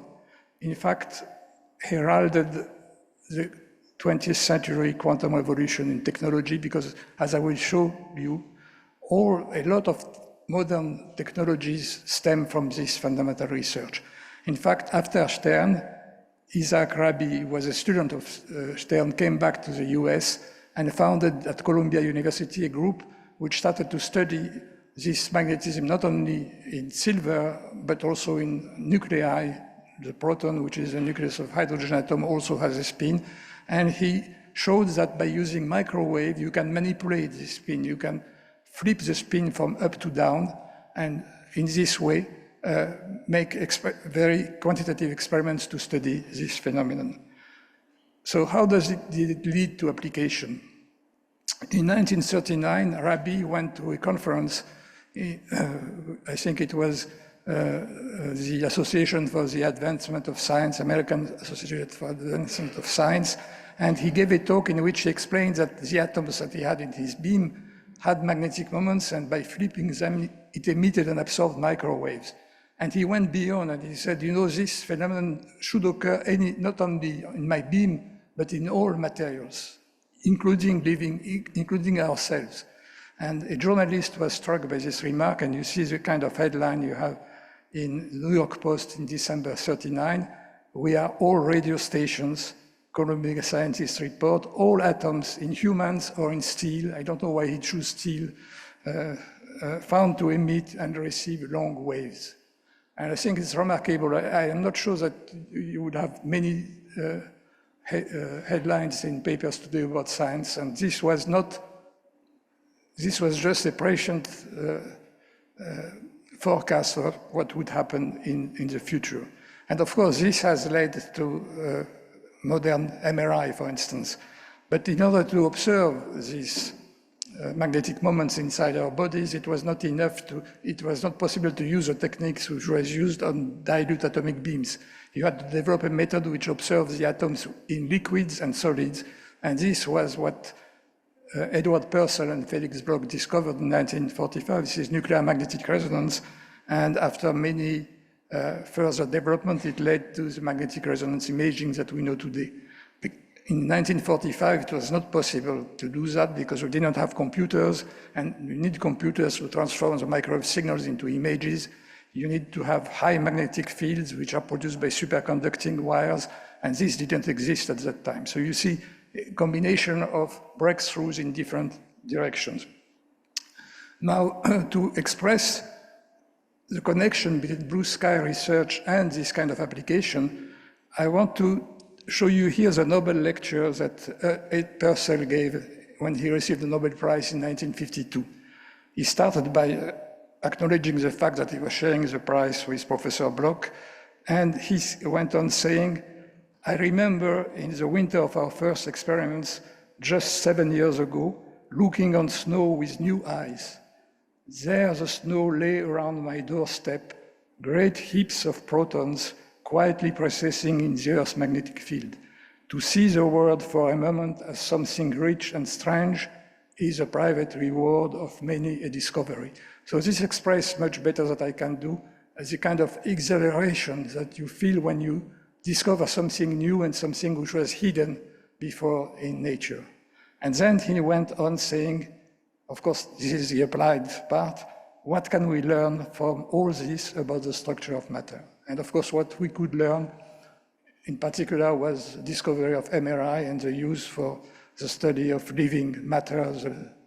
in fact, heralded the 20th century quantum revolution in technology, because, as I will show you, a lot of modern technologies stem from this fundamental research. In fact, after Stern, Isaac Rabi was a student of Stern, came back to the US and founded at Columbia University a group which started to study this magnetism not only in silver, but also in nuclei. The proton, which is the nucleus of hydrogen atom, also has a spin. And he showed that by using microwave, you can manipulate the spin. You can flip the spin from up to down, and in this way, make very quantitative experiments to study this phenomenon. So how did it lead to application? In 1939, Rabi went to a conference, I think it was the Association for the Advancement of Science, American Association for the Advancement of Science, and he gave a talk in which he explained that the atoms that he had in his beam had magnetic moments, and by flipping them, it emitted and absorbed microwaves. And he went beyond, and he said, you know, this phenomenon should occur not only in my beam, but in all materials, including ourselves. And a journalist was struck by this remark, and you see the kind of headline you have in the New York Post in December 1939. We are all radio stations. Columbia scientists report all atoms in humans or in steel, I don't know why he chose steel, found to emit and receive long waves. And I think it's remarkable. I am not sure that you would have many headlines in papers today about science, and this was just a prescient forecast of what would happen in the future. And of course, this has led to modern MRI, for instance. But in order to observe this magnetic moments inside our bodies, it was not possible to use the techniques which was used on dilute atomic beams. You had to develop a method which observes the atoms in liquids and solids, and this was what Edward Purcell and Felix Bloch discovered in 1945. This is nuclear magnetic resonance, and after many further development, it led to the magnetic resonance imaging that we know today. In 1945, it was not possible to do that because we did not have computers, and you need computers to transform the microwave signals into images. You need to have high magnetic fields, which are produced by superconducting wires, and this didn't exist at that time. So you see a combination of breakthroughs in different directions. Now, to express the connection between blue sky research and this kind of application, I want to show you here the Nobel lecture that Ed Purcell gave when he received the Nobel Prize in 1952. He started by acknowledging the fact that he was sharing the prize with Professor Bloch, and he went on saying, "I remember in the winter of our first experiments, just 7 years ago, looking on snow with new eyes. There the snow lay around my doorstep, great heaps of protons quietly processing in the Earth's magnetic field. To see the world for a moment as something rich and strange is a private reward of many a discovery." So this expresses much better than I can do as a kind of exhilaration that you feel when you discover something new and something which was hidden before in nature. And then he went on saying, of course, this is the applied part, what can we learn from all this about the structure of matter? And of course, what we could learn in particular was the discovery of MRI and the use for the study of living matter,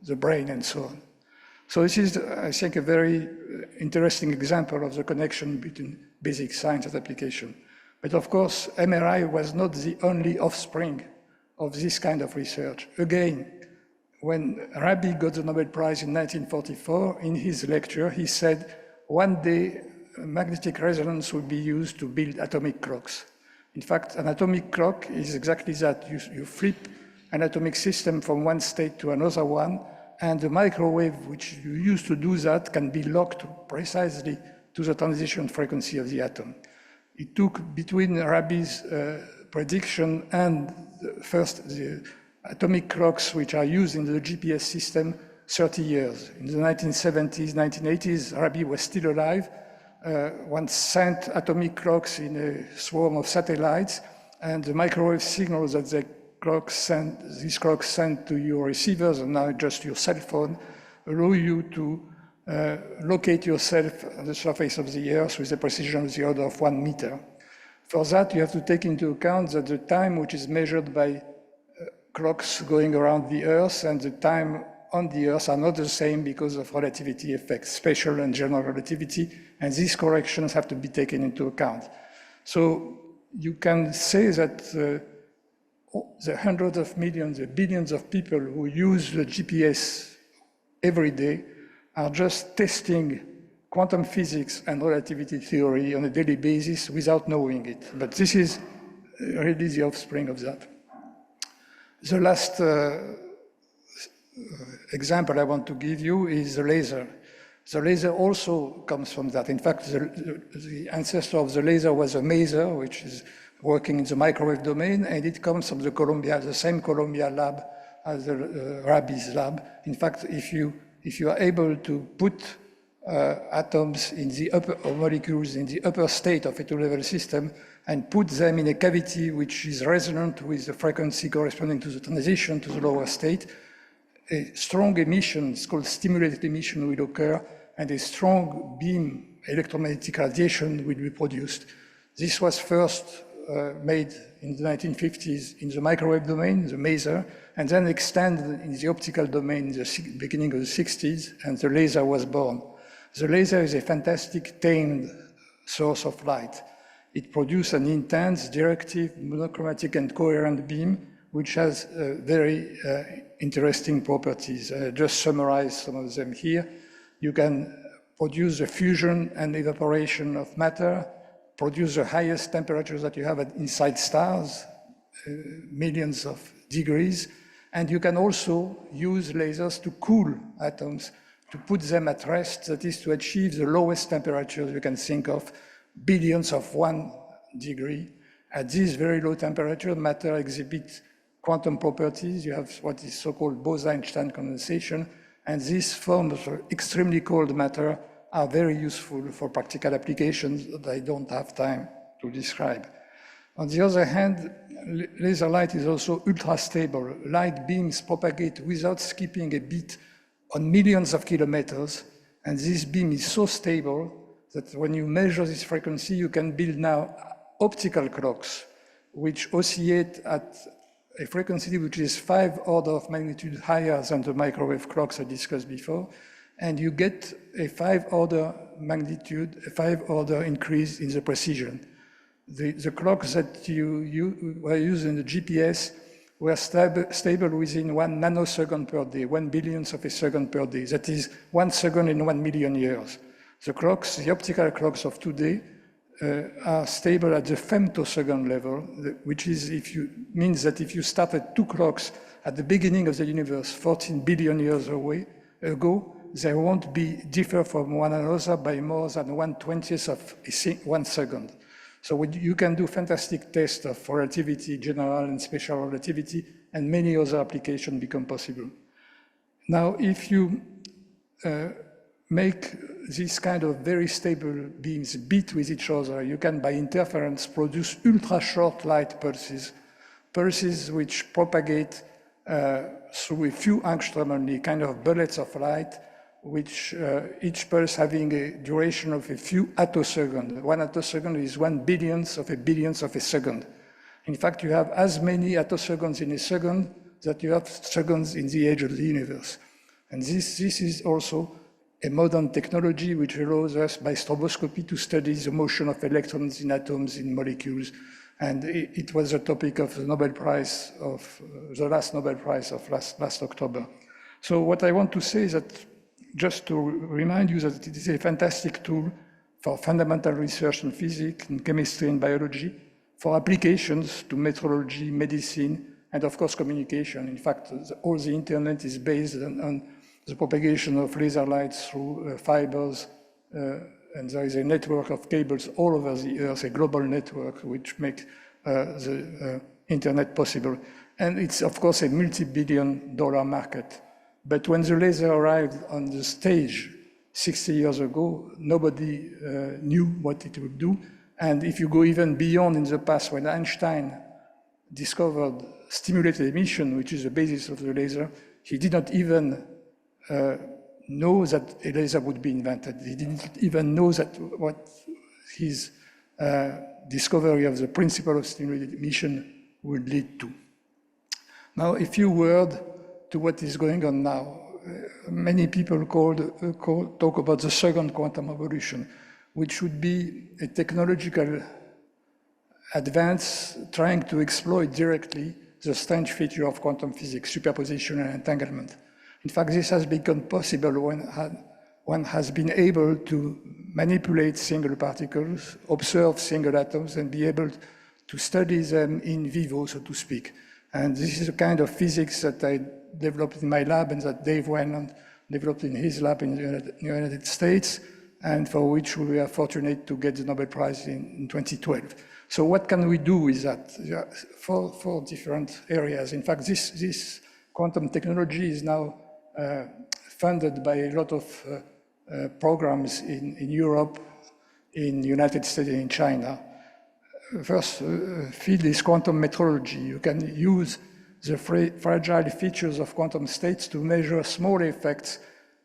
the brain and so on. So this is, I think, a very interesting example of the connection between basic science and application. But of course, MRI was not the only offspring of this kind of research. Again, when Rabi got the Nobel Prize in 1944, in his lecture, he said, one day, magnetic resonance will be used to build atomic clocks. In fact, an atomic clock is exactly that. You flip an atomic system from one state to another one, and the microwave which you use to do that can be locked precisely to the transition frequency of the atom. It took between Rabi's prediction and the atomic clocks which are used in the GPS system 30 years. In the 1970s, 1980s, Rabi was still alive. One sent atomic clocks in a swarm of satellites, and the microwave signals that these clocks send to your receivers, and now just your cell phone, allow you to locate yourself on the surface of the Earth with a precision of the order of 1 meter. For that, you have to take into account that the time which is measured by clocks going around the Earth and the time on the Earth are not the same because of relativity effects, special and general relativity, and these corrections have to be taken into account. So you can say that the hundreds of millions, the billions of people who use the GPS every day are just testing quantum physics and relativity theory on a daily basis without knowing it. But this is really the offspring of that. The last example I want to give you is the laser. The laser also comes from that. In fact, the ancestor of the laser was a maser, which is working in the microwave domain, and it comes from the same Columbia lab as the Rabi's lab. In fact, if you are able to put atoms in the upper, or molecules in the upper state of a two-level system and put them in a cavity which is resonant with the frequency corresponding to the transition to the lower state, a strong emission, it's called stimulated emission, will occur, and a strong beam electromagnetic radiation will be produced. This was first made in the 1950s in the microwave domain, the maser, and then extended in the optical domain in the beginning of the 60s, and the laser was born. The laser is a fantastic tamed source of light. It produces an intense, directive, monochromatic, and coherent beam, which has very interesting properties. I just summarize some of them here. You can produce the fusion and evaporation of matter, produce the highest temperatures that you have inside stars, millions of degrees, And you can also use lasers to cool atoms, to put them at rest, that is to achieve the lowest temperatures you can think of, billions of 1 degree. At this very low temperature, matter exhibits quantum properties. You have what is so-called Bose-Einstein condensation, and these forms of extremely cold matter are very useful for practical applications that I don't have time to describe. On the other hand, laser light is also ultra-stable. Light beams propagate without skipping a beat on millions of kilometers, and this beam is so stable that when you measure this frequency, you can build now optical clocks, which oscillate at a frequency which is 5 orders of magnitude higher than the microwave clocks I discussed before, and you get a 5-order magnitude, a 5-order increase in the precision. The clocks that were used in the GPS were stable within 1 nanosecond per day, 1 billionth of a second per day. That is 1 second in 1 million years. The clocks, the optical clocks of today, are stable at the femtosecond level, which is means that if you started 2 clocks at the beginning of the universe 14 billion years ago, they won't differ from one another by more than 1/20th of 1 second. So you can do fantastic tests of relativity, general and special relativity, and many other applications become possible. Now, if you make these kind of very stable beams beat with each other, you can, by interference, produce ultra-short light pulses, pulses which propagate through a few angstrom only, kind of bullets of light, which each pulse having a duration of a few attoseconds. 1 attosecond is 1 billionth of a second. In fact, you have as many attoseconds in a second that you have seconds in the age of the universe. And this is also a modern technology which allows us by stroboscopy to study the motion of electrons in atoms, in molecules. And it was the topic of the Nobel Prize the last Nobel Prize of last October. So what I want to say is that just to remind you that it is a fantastic tool for fundamental research in physics, in chemistry and biology, for applications to metrology, medicine, and of course communication. In fact, all the internet is based on the propagation of laser lights through fibers, and there is a network of cables all over the Earth, a global network which makes the internet possible. And it's of course a multi-billion-dollar market. But when the laser arrived on the stage 60 years ago, nobody knew what it would do. And if you go even beyond in the past, when Einstein discovered stimulated emission, which is the basis of the laser, he did not even know that a laser would be invented. He didn't even know that what his discovery of the principle of stimulated emission would lead to. Now, a few words to what is going on now. Many people talk about the second quantum revolution, which would be a technological advance trying to exploit directly the strange feature of quantum physics, superposition and entanglement. In fact, this has become possible when one has been able to manipulate single particles, observe single atoms, and be able to study them in vivo, so to speak. And this is a kind of physics that I developed in my lab and that Dave Weinland developed in his lab in the United States, and for which we are fortunate to get the Nobel Prize in 2012. So what can we do with that? There are four different areas. In fact, this quantum technology is now funded by a lot of programs in Europe, in the United States and in China. First field is quantum metrology. You can use the fragile features of quantum states to measure small effects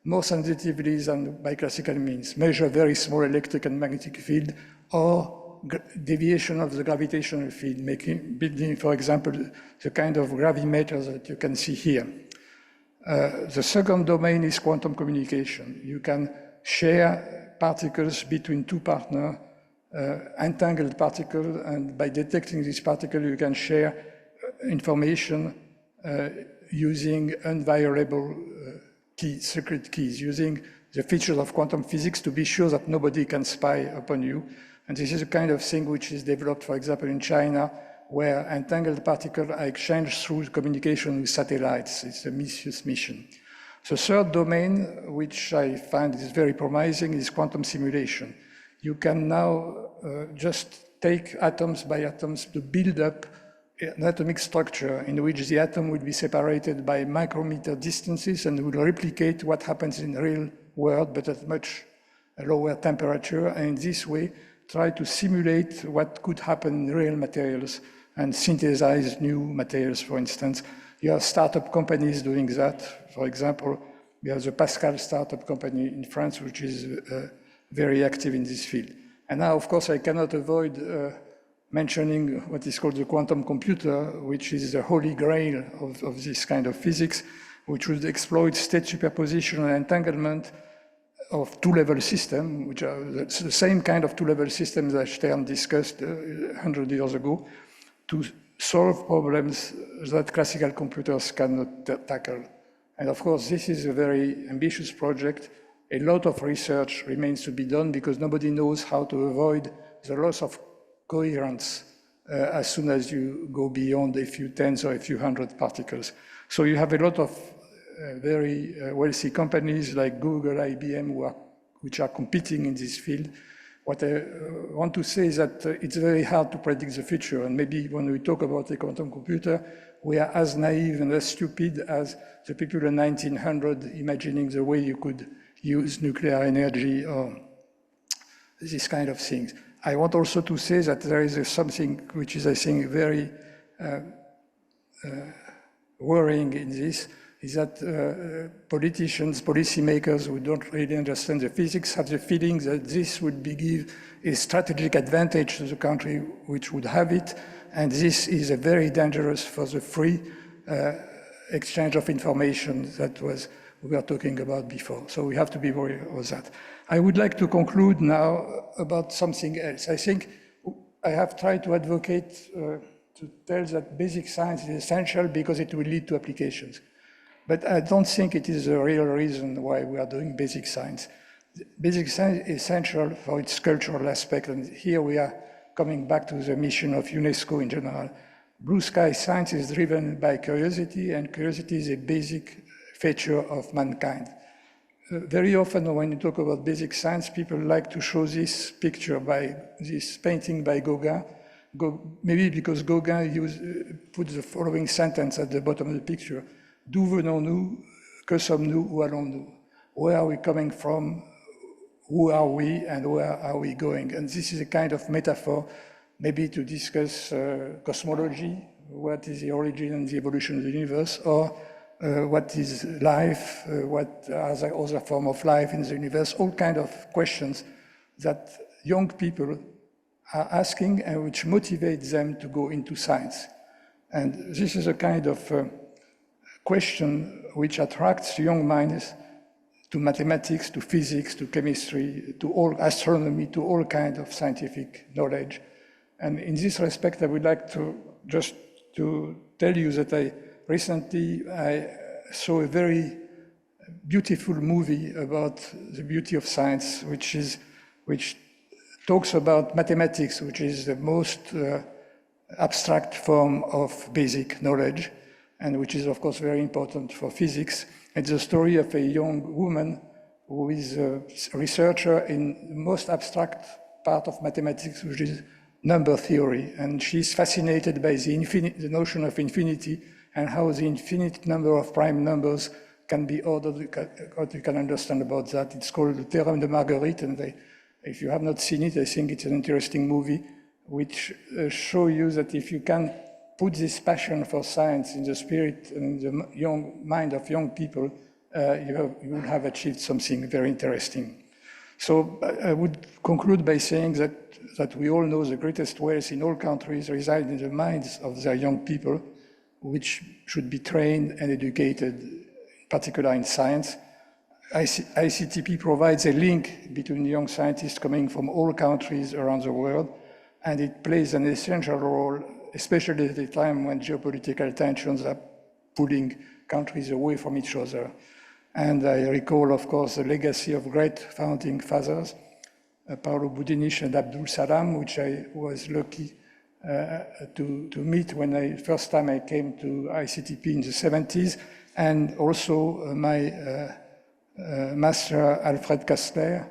more sensitively than by classical means. Measure very small electric and magnetic field or deviation of the gravitational field, building, for example, the kind of gravimeter that you can see here. The second domain is quantum communication. You can share particles between two partners, entangled particles, and by detecting this particle, you can share information using inviolable secret keys, using the features of quantum physics to be sure that nobody can spy upon you. And this is a kind of thing which is developed, for example, in China where entangled particles are exchanged through communication with satellites. It's a misuse mission. The third domain, which I find is very promising, is quantum simulation. You can now just take atoms by atoms to build up an atomic structure in which the atom will be separated by micrometer distances and will replicate what happens in the real world, but at much lower temperature, and in this way try to simulate what could happen in real materials and synthesize new materials, for instance. You have startup companies doing that. For example, we have the Pascal startup company in France, which is very active in this field. And now, of course, I cannot avoid mentioning what is called the quantum computer, which is the holy grail of this kind of physics, which would exploit state superposition and entanglement of two-level system, which are the same kind of two-level systems that Stern discussed 100 years ago, to solve problems that classical computers cannot tackle. And of course, this is a very ambitious project. A lot of research remains to be done because nobody knows how to avoid the loss of coherence as soon as you go beyond a few tens or a few hundred particles. So you have a lot of very wealthy companies like Google, IBM, which are competing in this field. What I want to say is that it's very hard to predict the future, and maybe when we talk about a quantum computer, we are as naive and as stupid as the people in 1900 imagining the way you could use nuclear energy or these kind of things. I want also to say that there is something which is, I think, very worrying in this, is that politicians, policymakers who don't really understand the physics have the feeling that this would give a strategic advantage to the country which would have it, and this is a very dangerous for the free exchange of information that we were talking about before. So we have to be worried about that. I would like to conclude now about something else. I think I have tried to advocate to tell that basic science is essential because it will lead to applications. But I don't think it is the real reason why we are doing basic science. Basic science is essential for its cultural aspect, and here we are coming back to the mission of UNESCO in general. Blue sky science is driven by curiosity, and curiosity is a basic feature of mankind. Very often when you talk about basic science, people like to show this picture by this painting by Gauguin, maybe because Gauguin put the following sentence at the bottom of the picture: D'où venons-nous? Que sommes-nous? Où allons-nous? Where are we coming from? Who are we? And where are we going? And this is a kind of metaphor, maybe to discuss cosmology, what is the origin and the evolution of the universe, or what is life, what are the other forms of life in the universe, all kinds of questions that young people are asking and which motivate them to go into science. And this is a kind of question which attracts young minds to mathematics, to physics, to chemistry, to all astronomy, to all kinds of scientific knowledge. And in this respect, I would like to just to tell you that recently I saw a very beautiful movie about the beauty of science, which talks about mathematics, which is the most abstract form of basic knowledge, and which is, of course, very important for physics. It's the story of a young woman who is a researcher in the most abstract part of mathematics, which is number theory. And she's fascinated by the notion of infinity and how the infinite number of prime numbers can be ordered. What you can understand about that. It's called the Theorem de Marguerite, and if you have not seen it, I think it's an interesting movie which shows you that if you can put this passion for science in the spirit and the young mind of young people, you will have achieved something very interesting. So I would conclude by saying that we all know the greatest wealth in all countries reside in the minds of their young people, which should be trained and educated, in particular in science. ICTP provides a link between young scientists coming from all countries around the world, and it plays an essential role, especially at a time when geopolitical tensions are pulling countries away from each other. And I recall, of course, the legacy of great founding fathers, Paolo Budinich and Abdul Salam, which I was lucky to meet when first time I came to ICTP in the 70s, and also my master Alfred Kastler,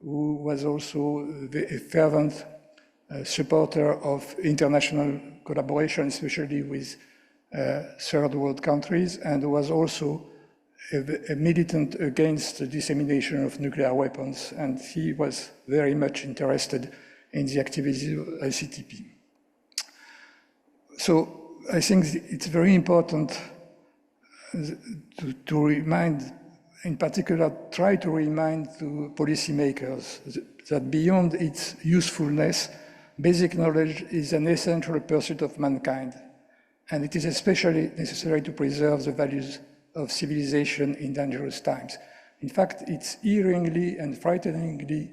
who was also a fervent supporter of international collaboration, especially with third world countries, and was also a militant against the dissemination of nuclear weapons, and he was very much interested in the activities of ICTP. So I think it's very important to remind, in particular, try to remind to policymakers that beyond its usefulness, basic knowledge is an essential pursuit of mankind, and it is especially necessary to preserve the values of civilization in dangerous times. In fact, it's eeringly and frighteningly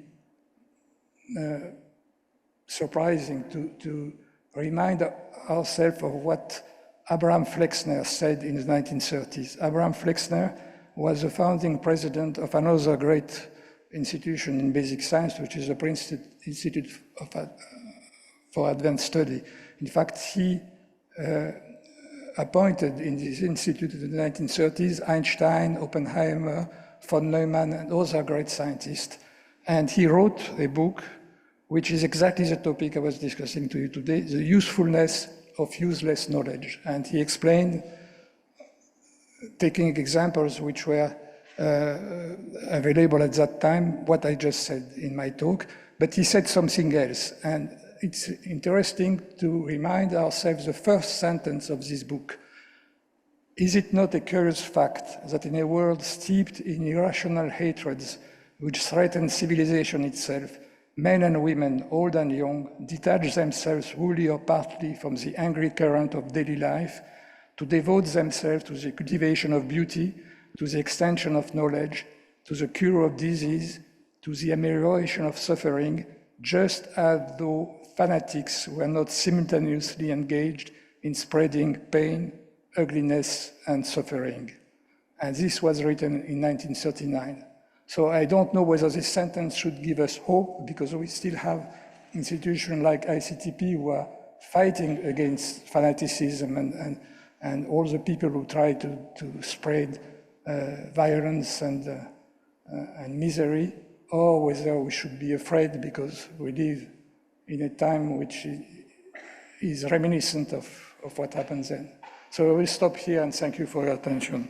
surprising to remind ourselves of what Abraham Flexner said in the 1930s. Abraham Flexner was the founding president of another great institution in basic science, which is the Princeton Institute for Advanced Study. In fact, he appointed in this institute in the 1930s Einstein, Oppenheimer, von Neumann, and other great scientists. And he wrote a book which is exactly the topic I was discussing to you today, the usefulness of useless knowledge. And he explained, taking examples which were available at that time, what I just said in my talk, but he said something else. And it's interesting to remind ourselves the first sentence of this book. Is it not a curious fact that in a world steeped in irrational hatreds which threaten civilization itself, men and women, old and young, detach themselves wholly or partly from the angry current of daily life to devote themselves to the cultivation of beauty, to the extension of knowledge, to the cure of disease, to the amelioration of suffering, just as though fanatics were not simultaneously engaged in spreading pain, ugliness, and suffering. And this was written in 1939. So I don't know whether this sentence should give us hope, because we still have institutions like ICTP who are fighting against fanaticism and all the people who try to spread violence and misery, or whether we should be afraid because we live in a time which is reminiscent of what happened then. So I will stop here and thank you for your attention.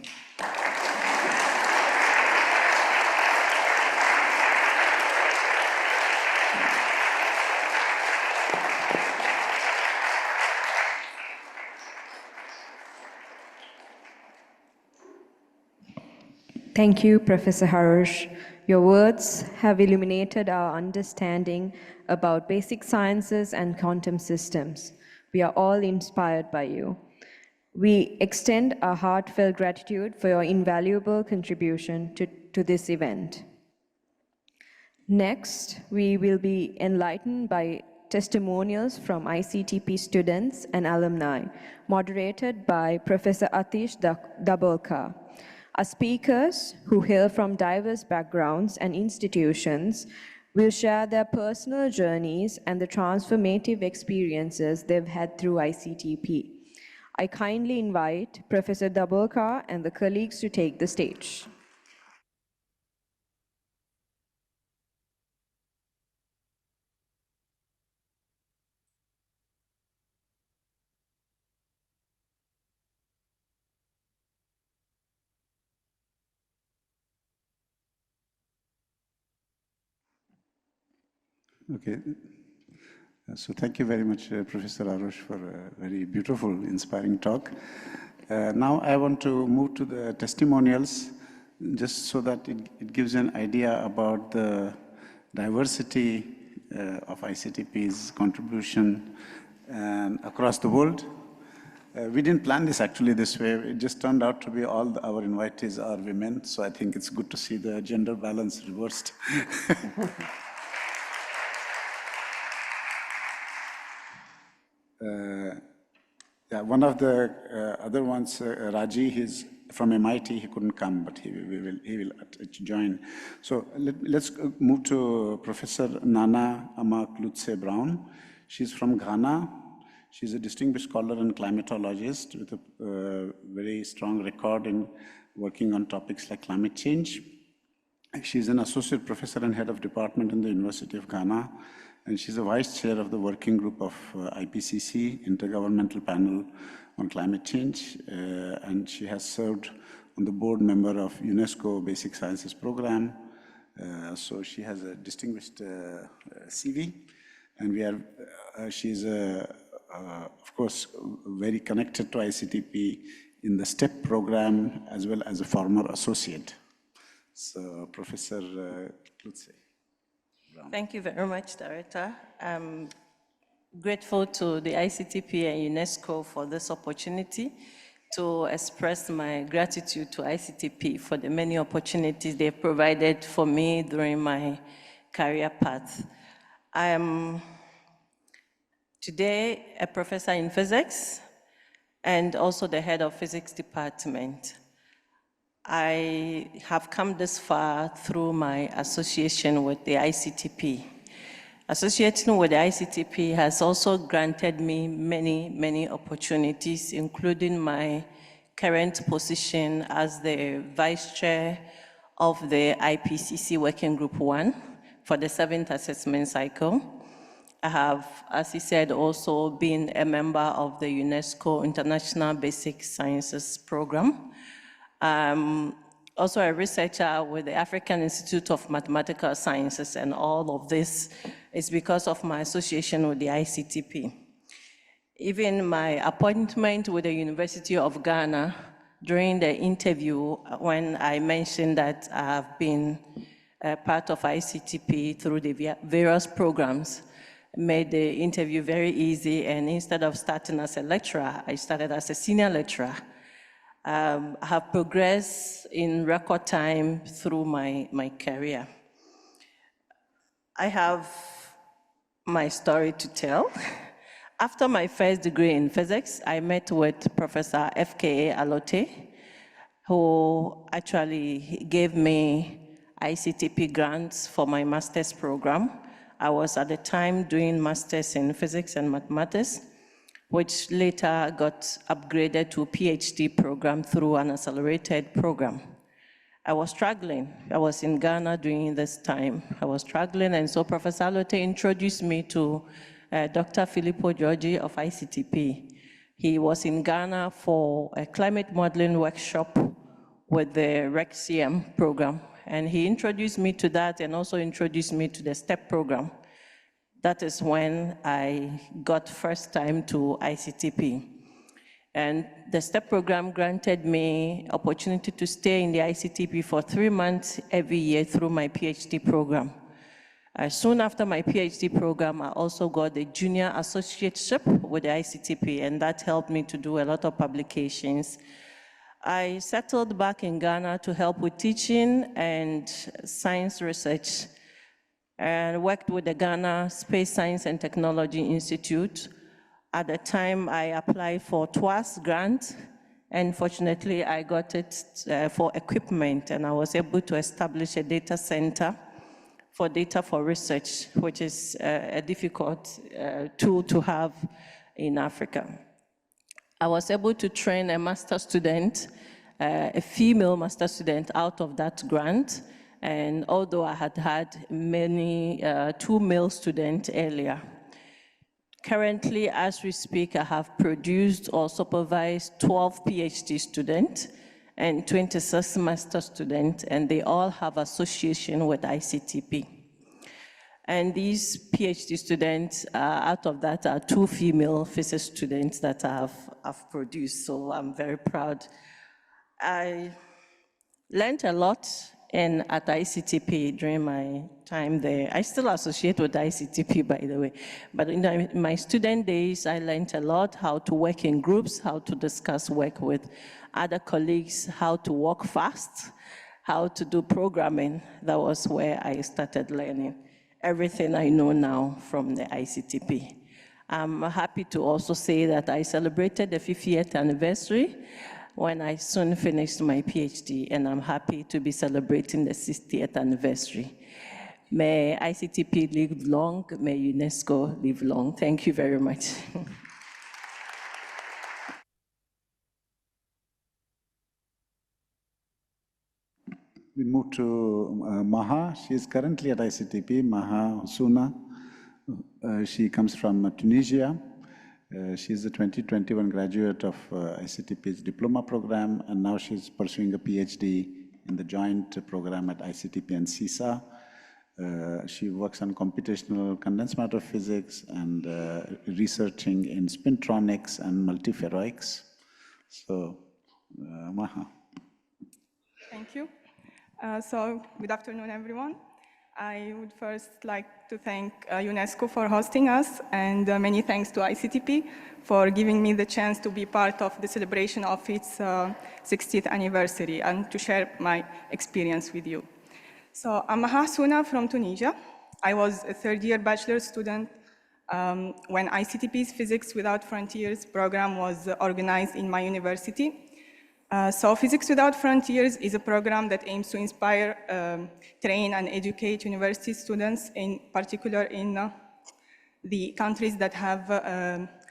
Thank you, Professor Harush. Your words have illuminated our understanding about basic sciences and quantum systems. We are all inspired by you. We extend our heartfelt gratitude for your invaluable contribution to this event. Next, we will be enlightened by testimonials from ICTP students and alumni, moderated by Professor Atish Dabolkar. Our speakers, who hail from diverse backgrounds and institutions, will share their personal journeys and the transformative experiences they've had through ICTP. I kindly invite Professor Dabolkar and the colleagues to take the stage. Okay. So thank you very much, Professor Arush, for a very beautiful, inspiring talk. Now I want to move to the testimonials, just so that it gives an idea about the diversity of ICTP's contribution across the world. We didn't plan this actually this way. It just turned out to be all our invitees are women, so I think it's good to see the gender balance reversed. Yeah, one of the other ones, Raji, he's from MIT. He couldn't come, but he will join. So let's move to Professor Nana Amaklutse Brown. She's from Ghana. She's a distinguished scholar and climatologist with a very strong record in working on topics like climate change. She's an associate professor and head of department in the University of Ghana, and she's a vice chair of the working group of IPCC, Intergovernmental Panel on Climate Change, and she has served on the board member of UNESCO Basic Sciences Program. So she has a distinguished CV, and she's of course very connected to ICTP in the STEP program as well as a former associate. So Professor Klutze. Thank you very much, Director. I'm grateful to the ICTP and UNESCO for this opportunity to express my gratitude to ICTP for the many opportunities they've provided for me during my career path. I am today a professor in physics and also the head of physics department. I have come this far through my association with the ICTP. Associating with the ICTP has also granted me many opportunities, including my current position as the Vice Chair of the IPCC Working Group 1 for the 7th assessment cycle. I have, as he said, also been a member of the UNESCO International Basic Sciences Program. Also a researcher with the African Institute of Mathematical Sciences, and all of this is because of my association with the ICTP. Even my appointment with the University of Ghana during the interview, when I mentioned that I have been part of ICTP through the various programs, made the interview very easy, and instead of starting as a lecturer, I started as a senior lecturer. I have progressed in record time through my career. I have my story to tell. After my first degree in physics, I met with Professor FKA Alote, who actually gave me ICTP grants for my master's program. I was at the time doing master's in physics and mathematics, which later got upgraded to a PhD program through an accelerated program. I was struggling. I was in Ghana during this time. I was struggling, and so Professor Alote introduced me to Dr. Filippo Giorgi of ICTP. He was in Ghana for a climate modeling workshop with the REC-CM program, and he introduced me to that and also introduced me to the STEP program. That is when I got first time to ICTP. And the STEP program granted me opportunity to stay in the ICTP for 3 months every year through my PhD program. Soon after my PhD program, I also got the junior associateship with the ICTP, and that helped me to do a lot of publications. I settled back in Ghana to help with teaching and science research, and worked with the Ghana Space Science and Technology Institute. At the time, I applied for TWAS grant, and fortunately, I got it for equipment, and I was able to establish a data center for data for research, which is a difficult tool to have in Africa. I was able to train a master student, a female master student out of that grant, and although I had had many, 2 male students earlier. Currently, as we speak, I have produced or supervised 12 PhD students and 26 master students, and they all have association with ICTP. And these PhD students, out of that are 2 female physics students that I've produced, so I'm very proud. I learned a lot at ICTP during my time there. I still associate with ICTP, by the way. But in my student days, I learned a lot, how to work in groups, how to discuss work with other colleagues, how to work fast, how to do programming. That was where I started learning everything I know now from the ICTP. I'm happy to also say that I celebrated the 50th anniversary when I soon finished my PhD, and I'm happy to be celebrating the 60th anniversary. May ICTP live long, may UNESCO live long. Thank you very much. We move to Maha. She is currently at ICTP, Maha Suna. She comes from Tunisia. She is a 2021 graduate of ICTP's diploma program, and now she's pursuing a PhD in the joint program at ICTP and CISA. She works on computational condensed matter physics and researching in spintronics and multiferroics. So, Maha. Thank you. So, good afternoon, everyone. I would first like to thank UNESCO for hosting us, and many thanks to ICTP for giving me the chance to be part of the celebration of its 60th anniversary and to share my experience with you. So, I'm Maha Souna from Tunisia. I was a third-year bachelor student when ICTP's Physics Without Frontiers program was organized in my university. So Physics Without Frontiers is a program that aims to inspire, train, and educate university students, in particular in the countries that have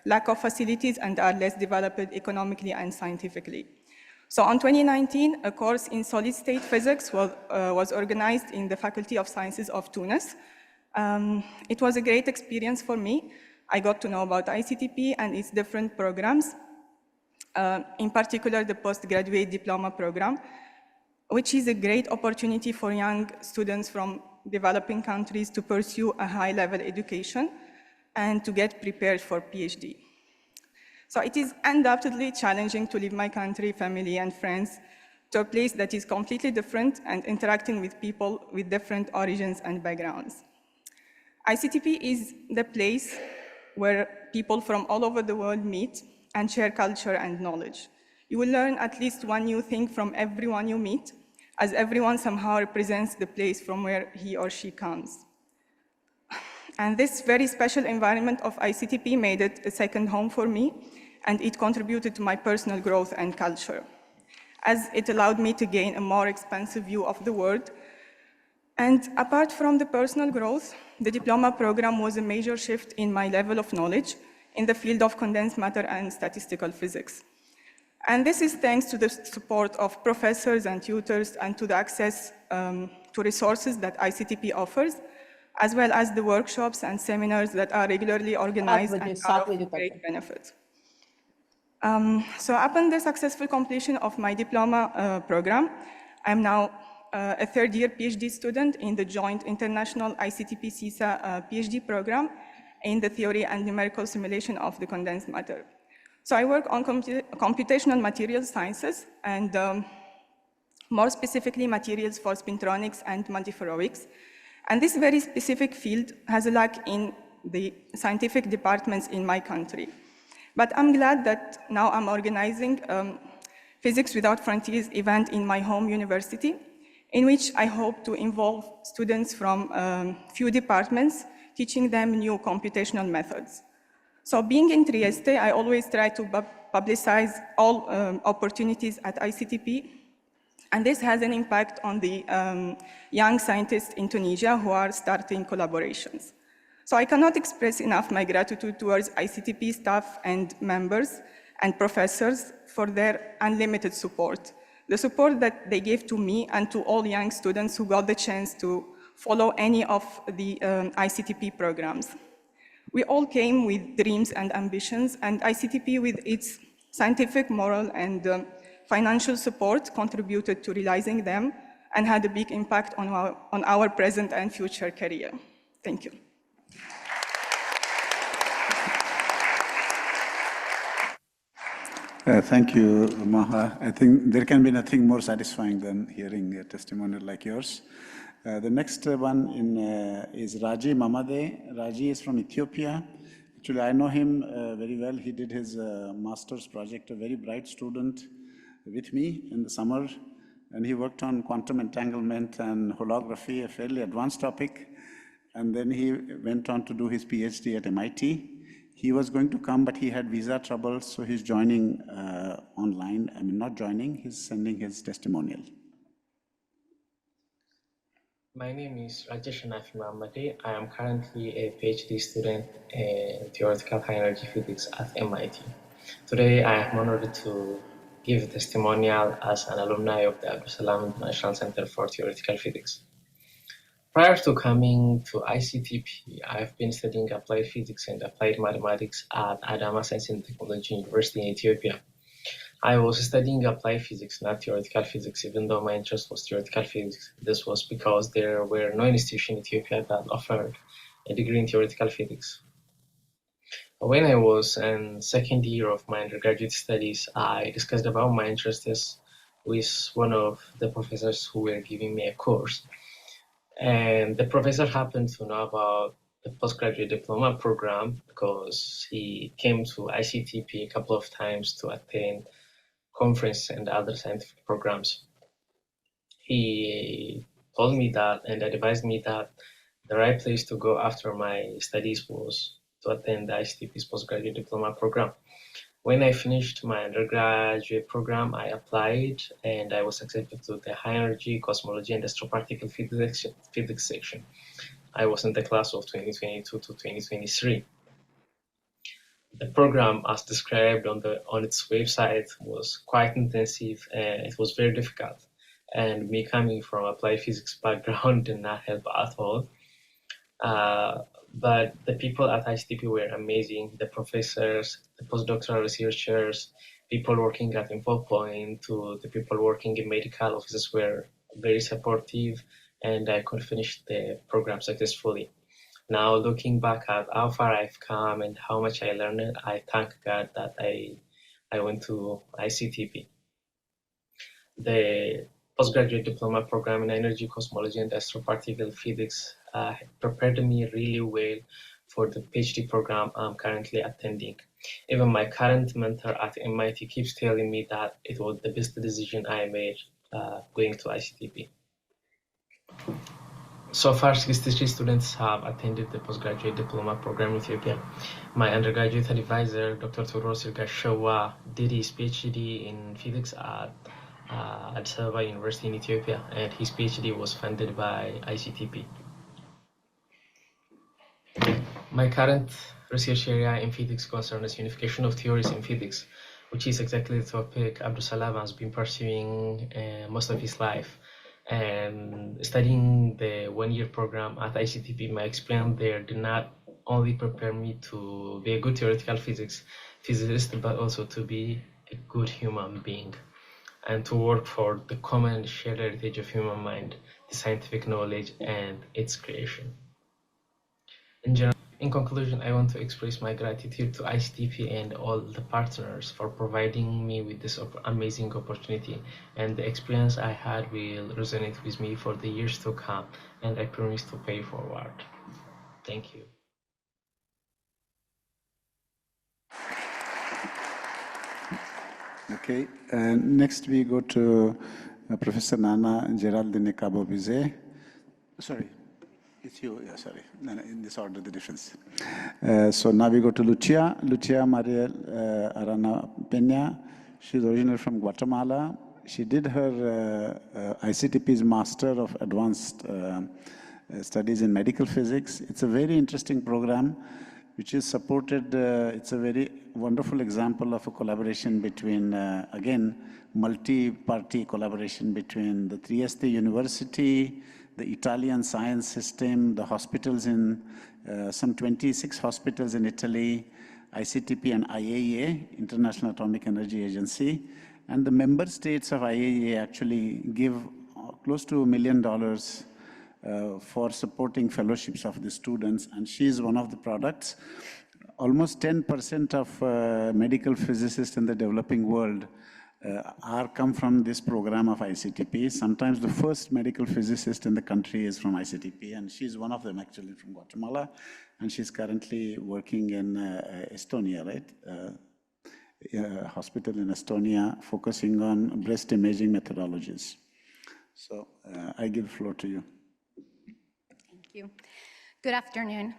lack of facilities and are less developed economically and scientifically. So in 2019, a course in solid-state physics was organized in the Faculty of Sciences of Tunis. It was a great experience for me. I got to know about ICTP and its different programs. In particular, the postgraduate diploma program, which is a great opportunity for young students from developing countries to pursue a high-level education and to get prepared for PhD. So it is undoubtedly challenging to leave my country, family, and friends to a place that is completely different and interacting with people with different origins and backgrounds. ICTP is the place where people from all over the world meet and share culture and knowledge. You will learn at least one new thing from everyone you meet, as everyone somehow represents the place from where he or she comes. And this very special environment of ICTP made it a second home for me, and it contributed to my personal growth and culture, as it allowed me to gain a more expansive view of the world. And apart from the personal growth, the diploma program was a major shift in my level of knowledge in the field of condensed matter and statistical physics. And this is thanks to the support of professors and tutors and to the access to resources that ICTP offers, as well as the workshops and seminars that are regularly organized and are of great benefit. So upon the successful completion of my diploma program, I'm now a third-year PhD student in the joint international ICTP-CISA PhD program in the theory and numerical simulation of the condensed matter. So I work on computational materials sciences and more specifically materials for spintronics and multiferroics. And this very specific field has a lack in the scientific departments in my country. But I'm glad that now I'm organizing Physics Without Frontiers event in my home university, in which I hope to involve students from few departments, teaching them new computational methods. So being in Trieste, I always try to publicize all opportunities at ICTP, and this has an impact on the young scientists in Tunisia who are starting collaborations. So I cannot express enough my gratitude towards ICTP staff and members and professors for their unlimited support, the support that they gave to me and to all young students who got the chance to follow any of the ICTP programs. We all came with dreams and ambitions, and ICTP, with its scientific, moral, and financial support, contributed to realizing them and had a big impact on our present and future career. Thank you. Thank you, Maha. I think there can be nothing more satisfying than hearing a testimonial like yours. The next one is Raji Mamade. Raji is from Ethiopia. Actually, I know him very well. He did his master's project, a very bright student, with me in the summer. And he worked on quantum entanglement and holography, a fairly advanced topic. And then he went on to do his PhD at MIT. He was going to come, but he had visa troubles, so he's joining online. I mean, not joining, he's sending his testimonial. My name is Rajesh Nafi Mamade. I am currently a PhD student in theoretical high energy physics at MIT. Today, I am honored to give a testimonial as an alumni of the Abdus Salam International Center for Theoretical Physics. Prior to coming to ICTP, I've been studying applied physics and applied mathematics at Adama Science and Technology University in Ethiopia. I was studying applied physics, not theoretical physics, even though my interest was theoretical physics. This was because there were no institutions in Ethiopia that offered a degree in theoretical physics. When I was in second year of my undergraduate studies, I discussed about my interests with one of the professors who were giving me a course. And the professor happened to know about the postgraduate diploma program because he came to ICTP a couple of times to attend conference and other scientific programs. He told me that and advised me that the right place to go after my studies was to attend the ICTP's postgraduate diploma program. When I finished my undergraduate program, I applied and I was accepted to the high energy cosmology and astroparticle physics section. I was in the class of 2022 to 2023. The program, as described on its website, was quite intensive and it was very difficult. And me coming from applied physics background did not help at all. But the people at ICTP were amazing. The professors, the postdoctoral researchers, people working at InfoPoint, to the people working in medical offices were very supportive, and I could finish the program successfully. Now, looking back at how far I've come and how much I learned, I thank God that I went to ICTP. The postgraduate diploma program in energy cosmology and astroparticle physics prepared me really well for the PhD program I'm currently attending. Even my current mentor at MIT keeps telling me that it was the best decision I made going to ICTP. So far, 63 students have attended the postgraduate diploma program in Ethiopia. My undergraduate advisor, Dr. Turos Irgashawa, did his PhD in physics at Addis Ababa University in Ethiopia, and his PhD was funded by ICTP. My current research area in physics concerns unification of theories in physics, which is exactly the topic Abdus Salam has been pursuing most of his life. And studying the one-year program at ICTP, my experience there did not only prepare me to be a good theoretical physicist, but also to be a good human being and to work for the common shared heritage of human mind, the scientific knowledge and its creation. In conclusion, I want to express my gratitude to ICTP and all the partners for providing me with this amazing opportunity, and the experience I had will resonate with me for the years to come, and I promise to pay forward. Thank you. Okay, next we go to Professor Nana Geraldine Cabo-Bizet. Sorry. It's you, yeah, sorry. No, in this order, the difference. So now we go to Lucia Maria Arana Peña. She's originally from Guatemala. She did her ICTP's Master of Advanced Studies in Medical Physics. It's a very interesting program which is supported. It's a very wonderful example of a collaboration between, again, multi-party collaboration between the Trieste University, the Italian science system, the hospitals in some 26 hospitals in Italy, ICTP and IAEA, International Atomic Energy Agency, and the member states of IAEA actually give close to $1 million for supporting fellowships of the students, and she is one of the products. Almost 10% of medical physicists in the developing world come from this program of ICTP. Sometimes the first medical physicist in the country is from ICTP, and she's one of them actually from Guatemala, and she's currently working in Estonia, right? A hospital in Estonia focusing on breast imaging methodologies. So I give the floor to you. Thank you. Good afternoon.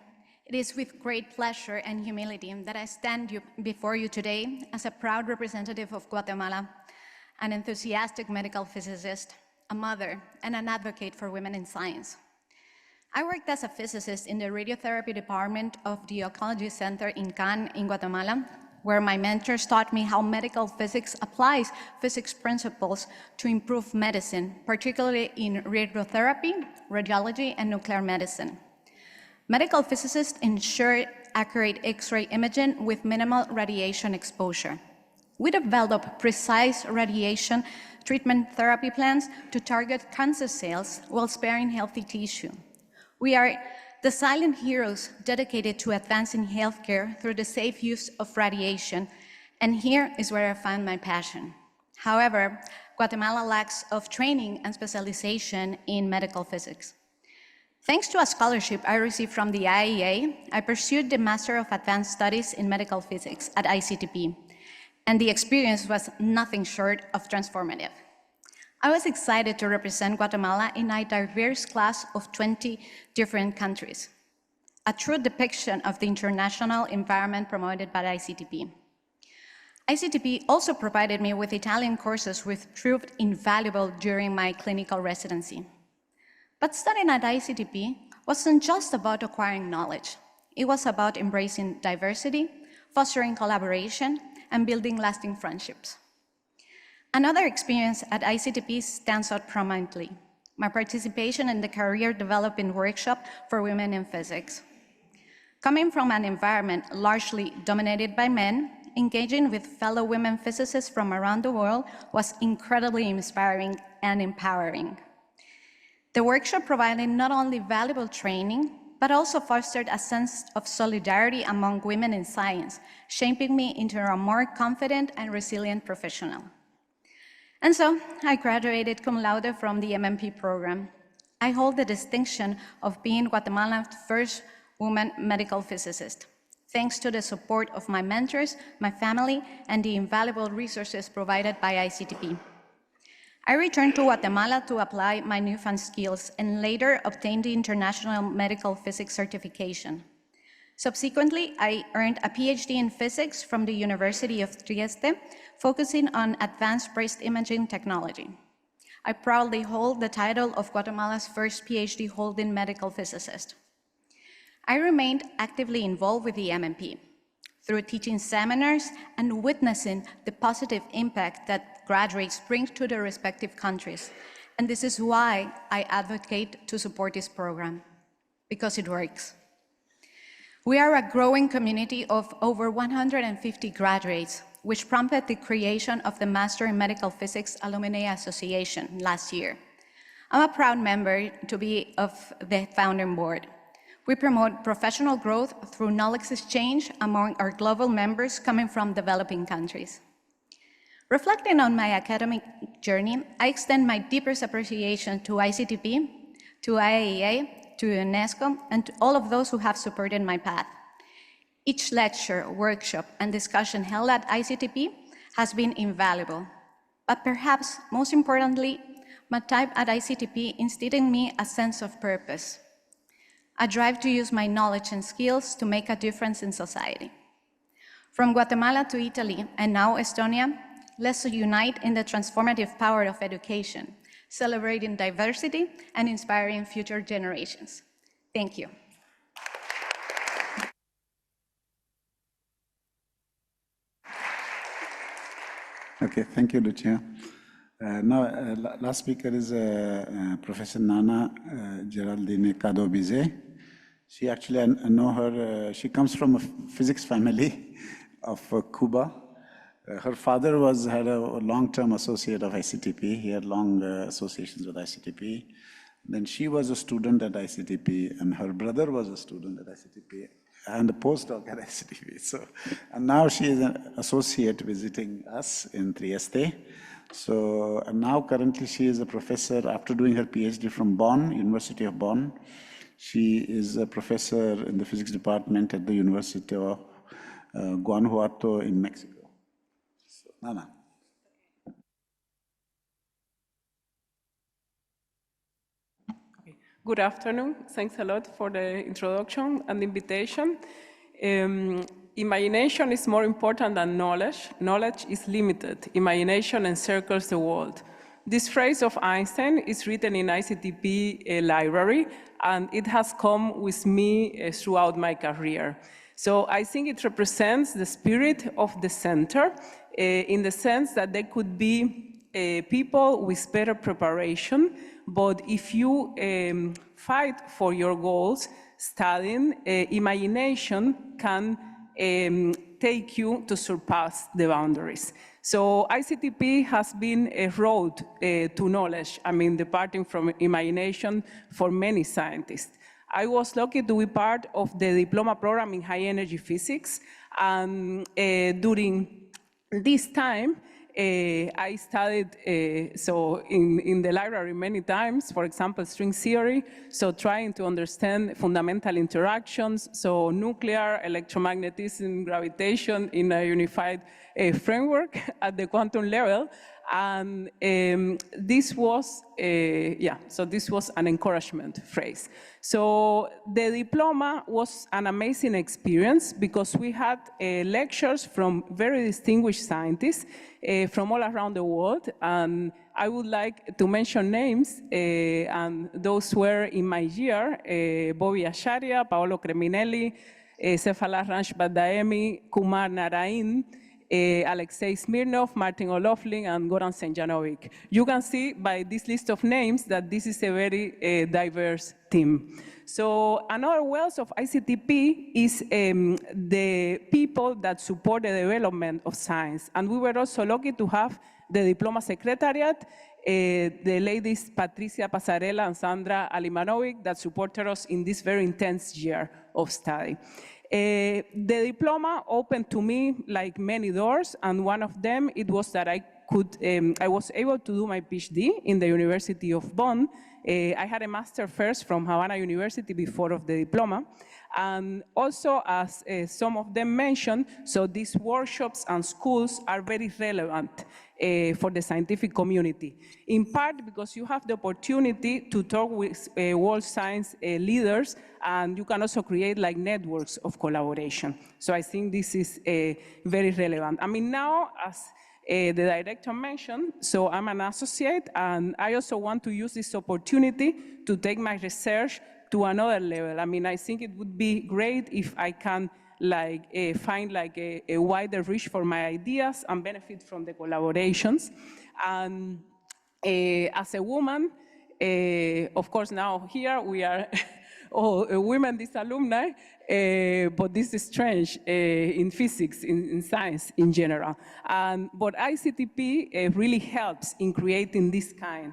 It is with great pleasure and humility that I stand before you today as a proud representative of Guatemala, an enthusiastic medical physicist, a mother, and an advocate for women in science. I worked as a physicist in the radiotherapy department of the Oncology Center in Can in Guatemala where my mentors taught me how medical physics applies physics principles to improve medicine, particularly in radiotherapy, radiology, and nuclear medicine. Medical physicists ensure accurate X-ray imaging with minimal radiation exposure. We develop precise radiation treatment therapy plans to target cancer cells while sparing healthy tissue. We are the silent heroes dedicated to advancing healthcare through the safe use of radiation, and here is where I find my passion. However, Guatemala lacks of training and specialization in medical physics. Thanks to a scholarship I received from the IEA, I pursued the Master of Advanced Studies in Medical Physics at ICTP, and the experience was nothing short of transformative. I was excited to represent Guatemala in a diverse class of 20 different countries, a true depiction of the international environment promoted by ICTP. ICTP also provided me with Italian courses which proved invaluable during my clinical residency. But studying at ICTP wasn't just about acquiring knowledge. It was about embracing diversity, fostering collaboration, and building lasting friendships. Another experience at ICTP stands out prominently: my participation in the Career Development Workshop for Women in Physics. Coming from an environment largely dominated by men, engaging with fellow women physicists from around the world was incredibly inspiring and empowering. The workshop provided not only valuable training, but also fostered a sense of solidarity among women in science, shaping me into a more confident and resilient professional. And so, I graduated cum laude from the MMP program. I hold the distinction of being Guatemala's first woman medical physicist, thanks to the support of my mentors, my family, and the invaluable resources provided by ICTP. I returned to Guatemala to apply my newfound skills and later obtained the International Medical Physics certification. Subsequently, I earned a PhD in physics from the University of Trieste, focusing on advanced breast imaging technology. I proudly hold the title of Guatemala's first PhD holding medical physicist. I remained actively involved with the MMP through teaching seminars and witnessing the positive impact that graduates bring to their respective countries. And this is why I advocate to support this program, because it works. We are a growing community of over 150 graduates, which prompted the creation of the Master in Medical Physics Alumni Association last year. I'm a proud member to be of the founding board. We promote professional growth through knowledge exchange among our global members coming from developing countries. Reflecting on my academic journey, I extend my deepest appreciation to ICTP, to IAEA, to UNESCO, and to all of those who have supported my path. Each lecture, workshop, and discussion held at ICTP has been invaluable. But perhaps most importantly, my time at ICTP instilled in me a sense of purpose, a drive to use my knowledge and skills to make a difference in society. From Guatemala to Italy, and now Estonia, let's unite in the transformative power of education, celebrating diversity and inspiring future generations. Thank you. Okay, thank you, Lucia. Last speaker is Professor Nana Geraldine Cado-Bizet. She actually, I know her, she comes from a physics family of Cuba. Her father had a long-term associate of ICTP. He had long associations with ICTP. Then she was a student at ICTP, and her brother was a student at ICTP, and a postdoc at ICTP. So, and now she is an associate visiting us in Trieste. So, and now currently she is a professor after doing her PhD from Bonn, University of Bonn. She is a professor in the physics department at the University of Guanajuato in Mexico. So, Nana. Good afternoon. Thanks a lot for the introduction and the invitation. Imagination is more important than knowledge. Knowledge is limited. Imagination encircles the world. This phrase of Einstein is written in ICTP library, and it has come with me throughout my career. So I think it represents the spirit of the center in the sense that there could be people with better preparation, but if you fight for your goals, studying, imagination can take you to surpass the boundaries. So ICTP has been a road to knowledge, departing from imagination for many scientists. I was lucky to be part of the diploma program in high energy physics, and during this time, I studied in the library many times, for example, string theory, so trying to understand fundamental interactions, so nuclear, electromagnetism, gravitation in a unified framework at the quantum level. And this was an encouragement phrase. So the diploma was an amazing experience because we had lectures from very distinguished scientists from all around the world. And I would like to mention names, and those were in my year, Bobby Acharya, Paolo Creminelli, Cephala Ranch-Badaemi, Kumar Narain, Alexei Smirnov, Martin O'Loughlin, and Goran Senjanovic. You can see by this list of names that this is a very diverse team. So another wealth of ICTP is the people that support the development of science. And we were also lucky to have the Diploma Secretariat, the ladies Patricia Pasarella and Sandra Alimanovic that supported us in this very intense year of study. The diploma opened to me like many doors, and one of them it was that I was able to do my PhD in the University of Bonn. I had a master first from Havana University before of the diploma, and also as some of them mentioned, so these workshops and schools are very relevant for the scientific community, in part because you have the opportunity to talk with world science leaders, and you can also create like networks of collaboration. So I think this is very relevant. Now, as the director mentioned, so I'm an associate, and I also want to use this opportunity to take my research to another level. I think it would be great if I can find a wider reach for my ideas and benefit from the collaborations. And as a woman, of course now here we are all women, these alumni, but this is strange in physics, in science in general. But ICTP really helps in creating this kind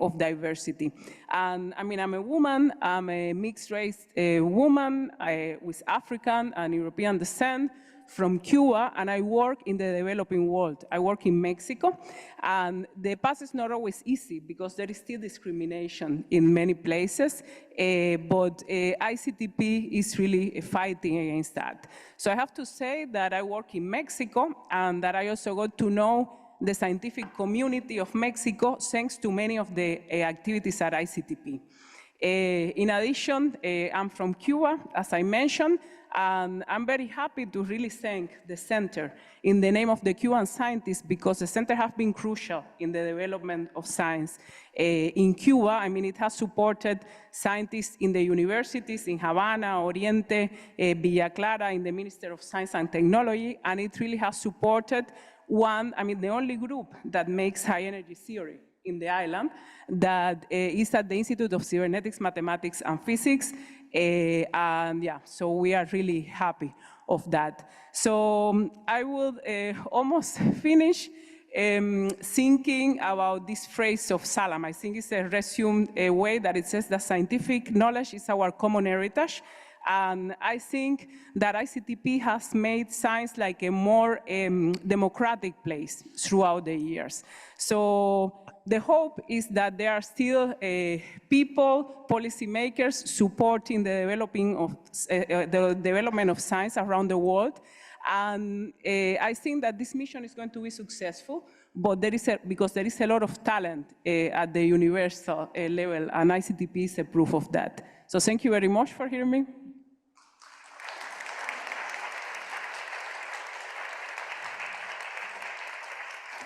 of diversity. And I'm a woman, I'm a mixed-race woman with African and European descent from Cuba, and I work in the developing world. I work in Mexico, and the path is not always easy because there is still discrimination in many places, but ICTP is really fighting against that. So I have to say that I work in Mexico, and that I also got to know the scientific community of Mexico thanks to many of the activities at ICTP. In addition, I'm from Cuba, as I mentioned, and I'm very happy to really thank the center in the name of the Cuban scientists, because the center has been crucial in the development of science in Cuba. It has supported scientists in the universities in Havana, Oriente, Villa Clara, in the Ministry of Science and Technology, and it really has supported the only group that makes high energy theory in the island, that is at the Institute of Cybernetics, Mathematics, and Physics. So we are really happy of that. So I will almost finish thinking about this phrase of Salam. I think it's a resumed way that it says that scientific knowledge is our common heritage. And I think that ICTP has made science like a more democratic place throughout the years. So the hope is that there are still people, policymakers supporting the development of science around the world. And I think that this mission is going to be successful, but because there is a lot of talent at the universal level, and ICTP is a proof of that. So thank you very much for hearing me.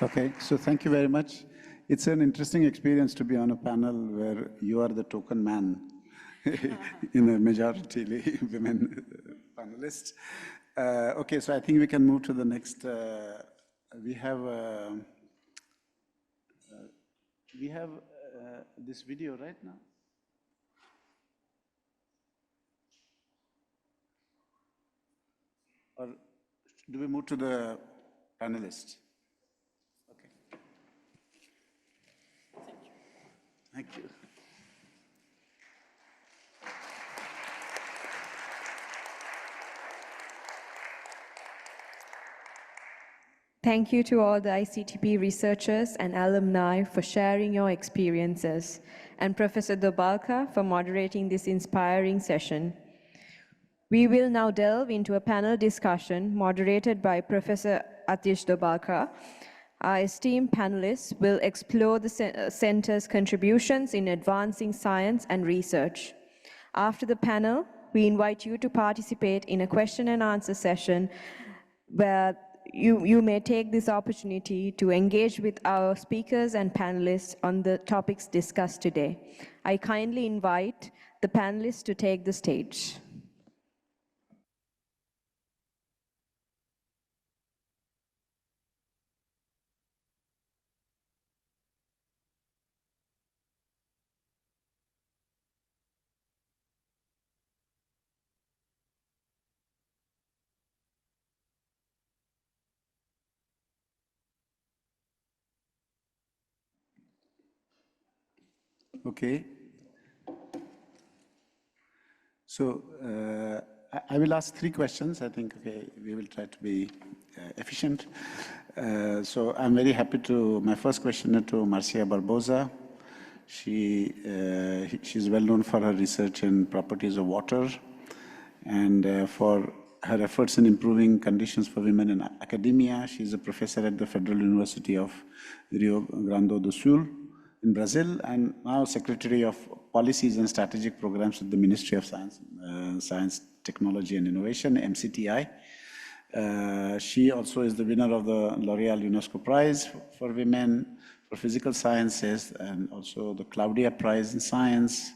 Okay, so thank you very much. It's an interesting experience to be on a panel where you are the token man in a majority women panelists. Okay, so I think we can move to the next. We have this video right now. Or do we move to the panelists? Okay. Thank you. Thank you to all the ICTP researchers and alumni for sharing your experiences, and Professor Dobalka for moderating this inspiring session. We will now delve into a panel discussion moderated by Professor Atish Dobalka. Our esteemed panelists will explore the Center's contributions in advancing science and research. After the panel, we invite you to participate in a question and answer session where you may take this opportunity to engage with our speakers and panelists on the topics discussed today. I kindly invite the panelists to take the stage. Okay. So I will ask 3 questions. I think, okay, we will try to be efficient. So I'm very happy to, my first question is to Marcia Barbosa. She's well known for her research in properties of water and for her efforts in improving conditions for women in academia. She's a professor at the Federal University of Rio Grande do Sul in Brazil, and now Secretary of Policies and Strategic Programs at the Ministry of Science, Technology and Innovation, MCTI. She also is the winner of the L'Oréal UNESCO Prize for Women for Physical Sciences and also the Claudia Prize in Science,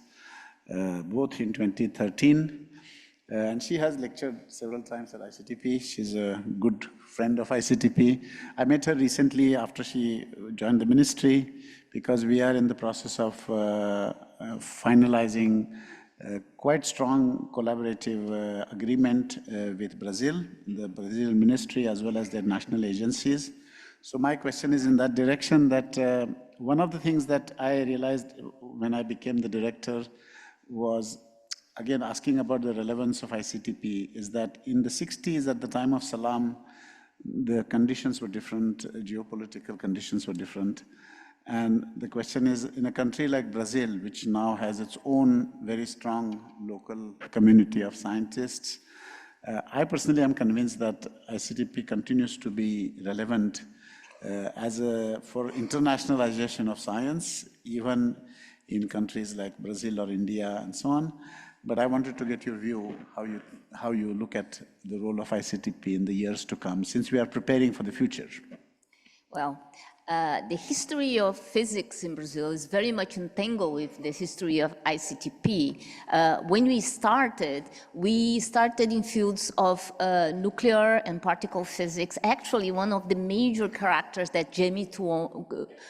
both in 2013. And she has lectured several times at ICTP. She's a good friend of ICTP. I met her recently after she joined the ministry because we are in the process of finalizing a quite strong collaborative agreement with Brazil, the Brazilian ministry as well as their national agencies. So my question is in that direction that one of the things that I realized when I became the director was, again, asking about the relevance of ICTP, is that in the 60s, at the time of Salam, the conditions were different, geopolitical conditions were different. And the question is, in a country like Brazil, which now has its own very strong local community of scientists, I personally am convinced that ICTP continues to be relevant for internationalization of science, even in countries like Brazil or India and so on. But I wanted to get your view, how you look at the role of ICTP in the years to come, since we are preparing for the future. Well, the history of physics in Brazil is very much entangled with the history of ICTP. When we started in fields of nuclear and particle physics. Actually, one of the major characters that Jamie Cuomo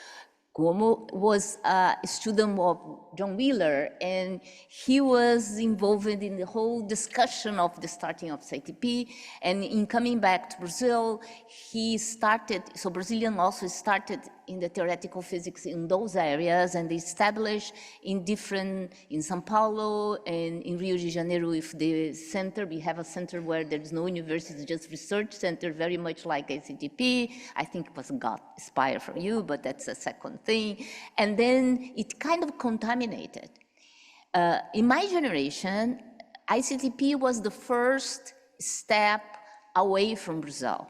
was a student of John Wheeler, and he was involved in the whole discussion of the starting of ICTP. And in coming back to Brazil, he started, so Brazilian also started in the theoretical physics in those areas, and they established in São Paulo and in Rio de Janeiro with the center. We have a center where there's no university, just research center, very much like ICTP. I think it was got inspired from you, but that's a second thing. And then it kind of contaminated. In my generation, ICTP was the first step away from Brazil.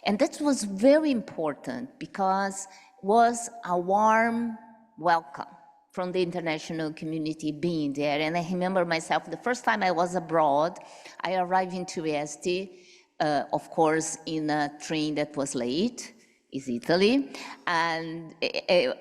And that was very important because was a warm welcome from the international community being there. And I remember myself, the first time I was abroad, I arrived in Trieste, of course, in a train that was late. is Italy. And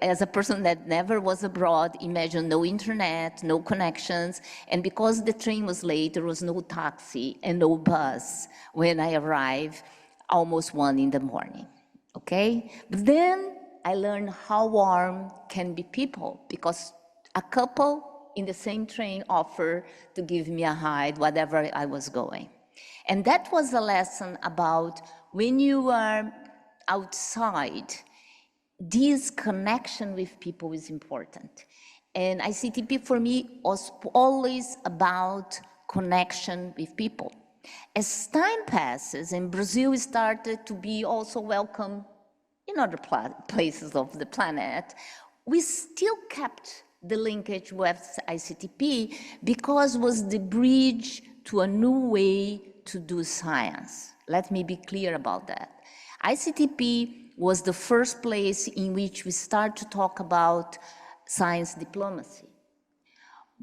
as a person that never was abroad, imagine no internet, no connections. And because the train was late, there was no taxi and no bus when I arrived, almost 1 in the morning, okay? But then I learned how warm can be people, because a couple in the same train offered to give me a ride, whatever I was going. And that was a lesson about when you are outside, this connection with people is important. And ICTP for me was always about connection with people. As time passes and Brazil started to be also welcome in other places of the planet, we still kept the linkage with ICTP because it was the bridge to a new way to do science. Let me be clear about that. ICTP was the first place in which we start to talk about science diplomacy.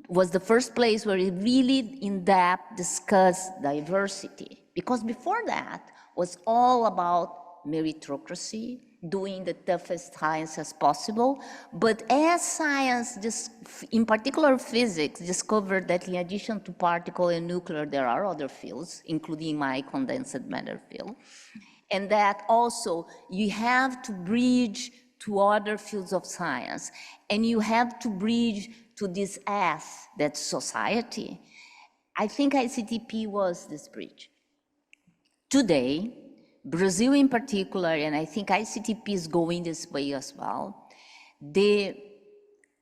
Was the first place where we really in-depth discussed diversity. Because before that was all about meritocracy, doing the toughest science as possible. But as science, just in particular physics, discovered that in addition to particle and nuclear, there are other fields, including my condensed matter field. And that also you have to bridge to other fields of science. And you have to bridge to this S, that's society. I think ICTP was this bridge. Today, Brazil in particular, and I think ICTP is going this way as well, the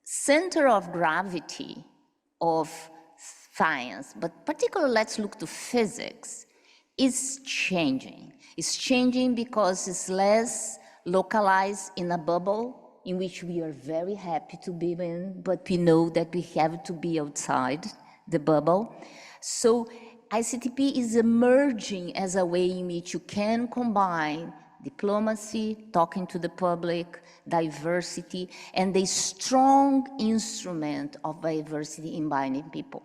center of gravity of science, but particularly let's look to physics, is changing. It's changing because it's less localized in a bubble in which we are very happy to be in, but we know that we have to be outside the bubble. So ICTP is emerging as a way in which you can combine diplomacy, talking to the public, diversity, and a strong instrument of diversity in binding people.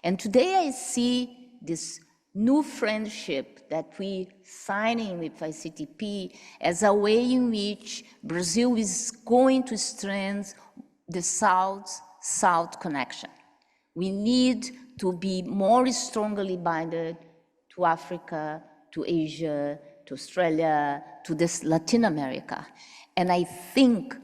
And today I see this new friendship that we signing with ICTP as a way in which Brazil is going to strengthen the South-South connection. We need to be more strongly binded to Africa, to Asia, to Australia, to this Latin America. And I think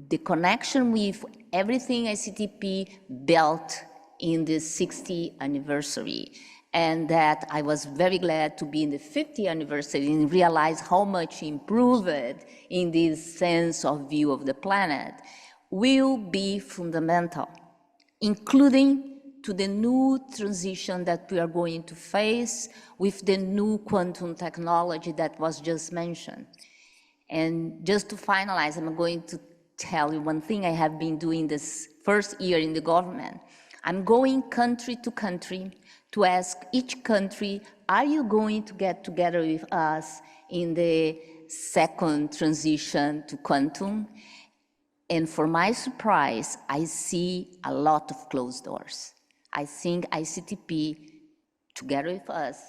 the connection with everything ICTP built in the 60th anniversary, and that I was very glad to be in the 50th anniversary and realize how much improved in this sense of view of the planet, will be fundamental, including to the new transition that we are going to face with the new quantum technology that was just mentioned. And just to finalize, I'm going to tell you one thing I have been doing this first year in the government. I'm going country to country to ask each country, are you going to get together with us in the second transition to quantum? And for my surprise, I see a lot of closed doors. I think ICTP, together with us,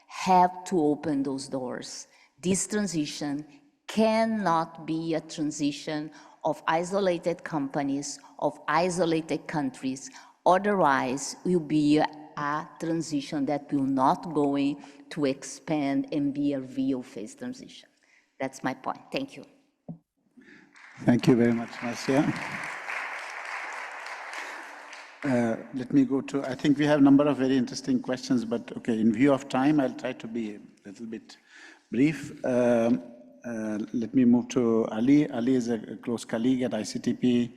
have to open those doors. This transition cannot be a transition of isolated companies, of isolated countries. Otherwise, it will be a transition that will not going to expand and be a real phase transition. That's my point. Thank you. Thank you very much, Marcia. Let me go to, I think we have a number of very interesting questions, but okay, in view of time, I'll try to be a little bit brief. Let me move to Ali. Ali is a close colleague at ICTP.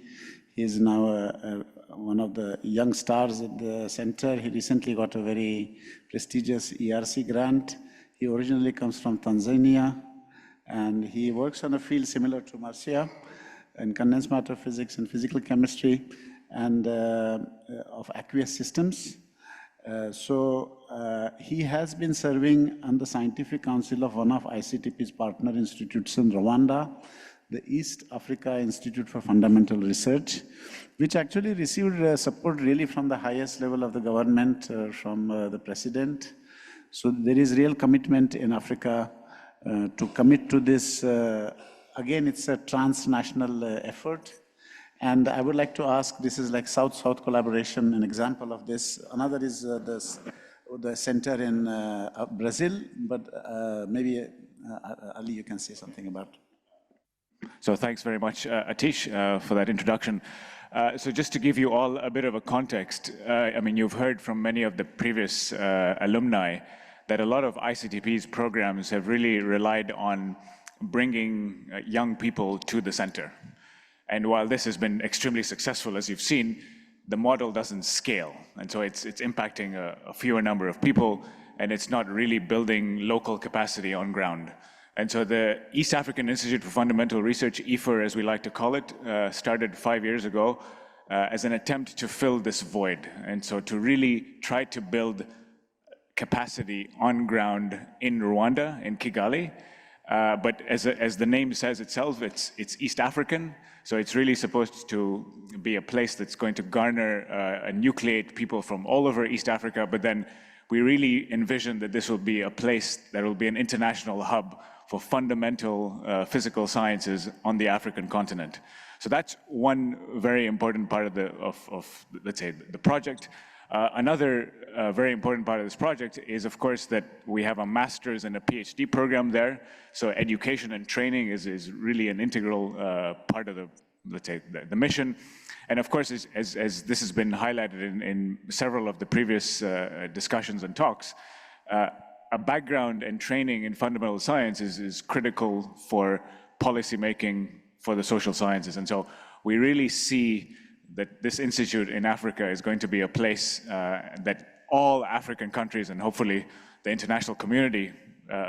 He is now one of the young stars at the center. He recently got a very prestigious ERC grant. He originally comes from Tanzania, and he works on a field similar to Marcia in condensed matter physics and physical chemistry and of aqueous systems. He has been serving on the scientific council of one of ICTP's partner institutes in Rwanda, the East Africa Institute for Fundamental Research, which actually received support really from the highest level of the government, from the president. So there is real commitment in Africa to commit to this again, it's a transnational effort. And I would like to ask, this is like South-South collaboration, an example of this. Another is the center in Brazil, but maybe Ali, you can say something about it. So thanks very much, Atish, for that introduction. So just to give you all a bit of a context, I mean, you've heard from many of the previous alumni that a lot of ICTP's programs have really relied on bringing young people to the center. And while this has been extremely successful, as you've seen, the model doesn't scale. And so it's impacting a fewer number of people, and it's not really building local capacity on ground. And so the East African Institute for Fundamental Research, IFR as we like to call it, started 5 years ago as an attempt to fill this void. And so to really try to build capacity on ground in Rwanda, in Kigali. But as the name says itself, it's East African. So it's really supposed to be a place that's going to garner and nucleate people from all over East Africa. But then we really envision that this will be a place that will be an international hub for fundamental physical sciences on the African continent. So that's one very important part of let's say, the project. Another very important part of this project is, of course, that we have a master's and a PhD program there. So education and training is really an integral part of the, let's say, the mission. And of course, as this has been highlighted in several of the previous discussions and talks, a background and training in fundamental science is critical for policy making for the social sciences. And so we really see that this institute in Africa is going to be a place that all African countries and hopefully the international community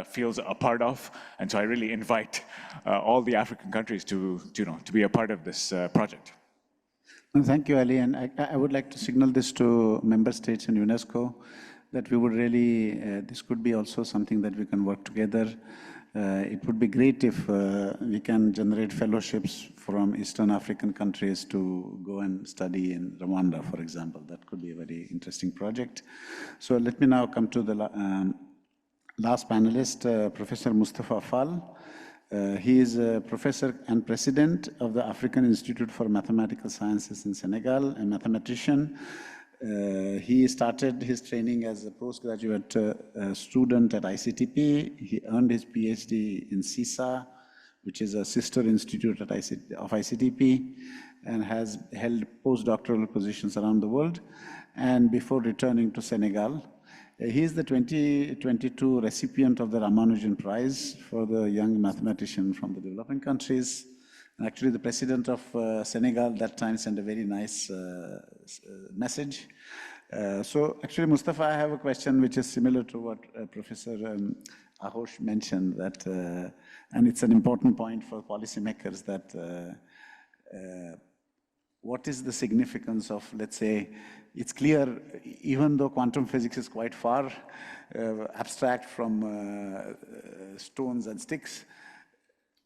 feels a part of. And so I really invite all the African countries to be a part of this project. Thank you, Ali. And I would like to signal this to member states and UNESCO that we would really, this could be also something that we can work together. It would be great if we can generate fellowships from Eastern African countries to go and study in Rwanda, for example. That could be a very interesting project. So let me now come to the last panelist, Professor Mustafa Fall. He is a professor and president of the African Institute for Mathematical Sciences in Senegal, a mathematician. He started his training as a postgraduate student at ICTP. He earned his PhD in CISA, which is a sister institute at of ICTP, and has held postdoctoral positions around the world. And before returning to Senegal, he is the 2022 recipient of the Ramanujan Prize for the young mathematician from the developing countries. And actually, the president of Senegal that time sent a very nice message. So actually, Mustafa, I have a question which is similar to what Professor Ahosh mentioned, that, and it's an important point for policymakers, that what is the significance of, let's say, it's clear, even though quantum physics is quite far abstract from stones and sticks,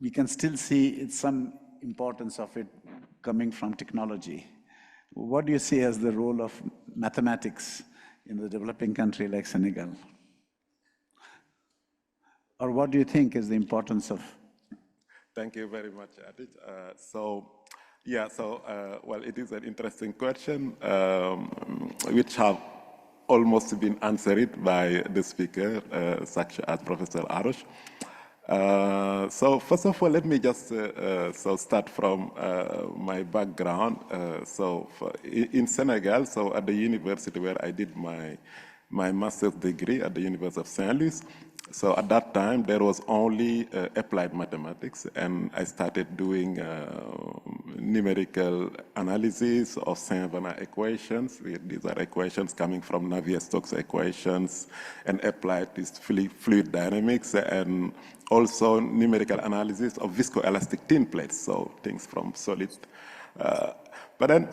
we can still see some importance of it coming from technology. What do you see as the role of mathematics in the developing country like Senegal? Or what do you think is the importance of? Thank you very much, Adit. Well, it is an interesting question, which have almost been answered by the speaker, such as Professor Arosh. So first of all, let me just start from my background. In Senegal, so at the university where I did my master's degree at the University of St. Louis, so at that time there was only applied mathematics, and I started doing numerical analysis of Saint-Venant equations. These are equations coming from Navier-Stokes equations, and applied this fluid dynamics, and also numerical analysis of viscoelastic thin plates, so things from solid. But then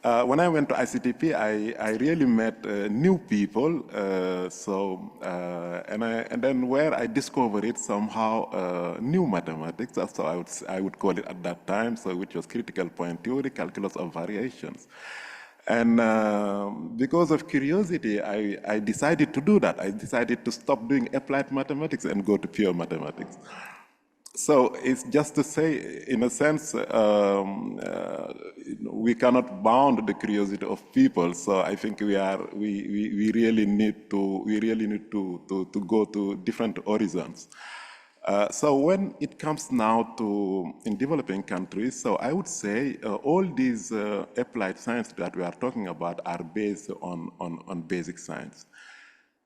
when I went to ICTP, I really met new people. And then where I discovered it somehow new mathematics, so I would call it at that time, so which was critical point theory, calculus of variations. And because of curiosity, I decided to do that. I decided to stop doing applied mathematics and go to pure mathematics. So it's just to say, in a sense, we cannot bound the curiosity of people. So I think we really need to go to different horizons. So when it comes now to in developing countries, so I would say all these applied science that we are talking about are based on basic science.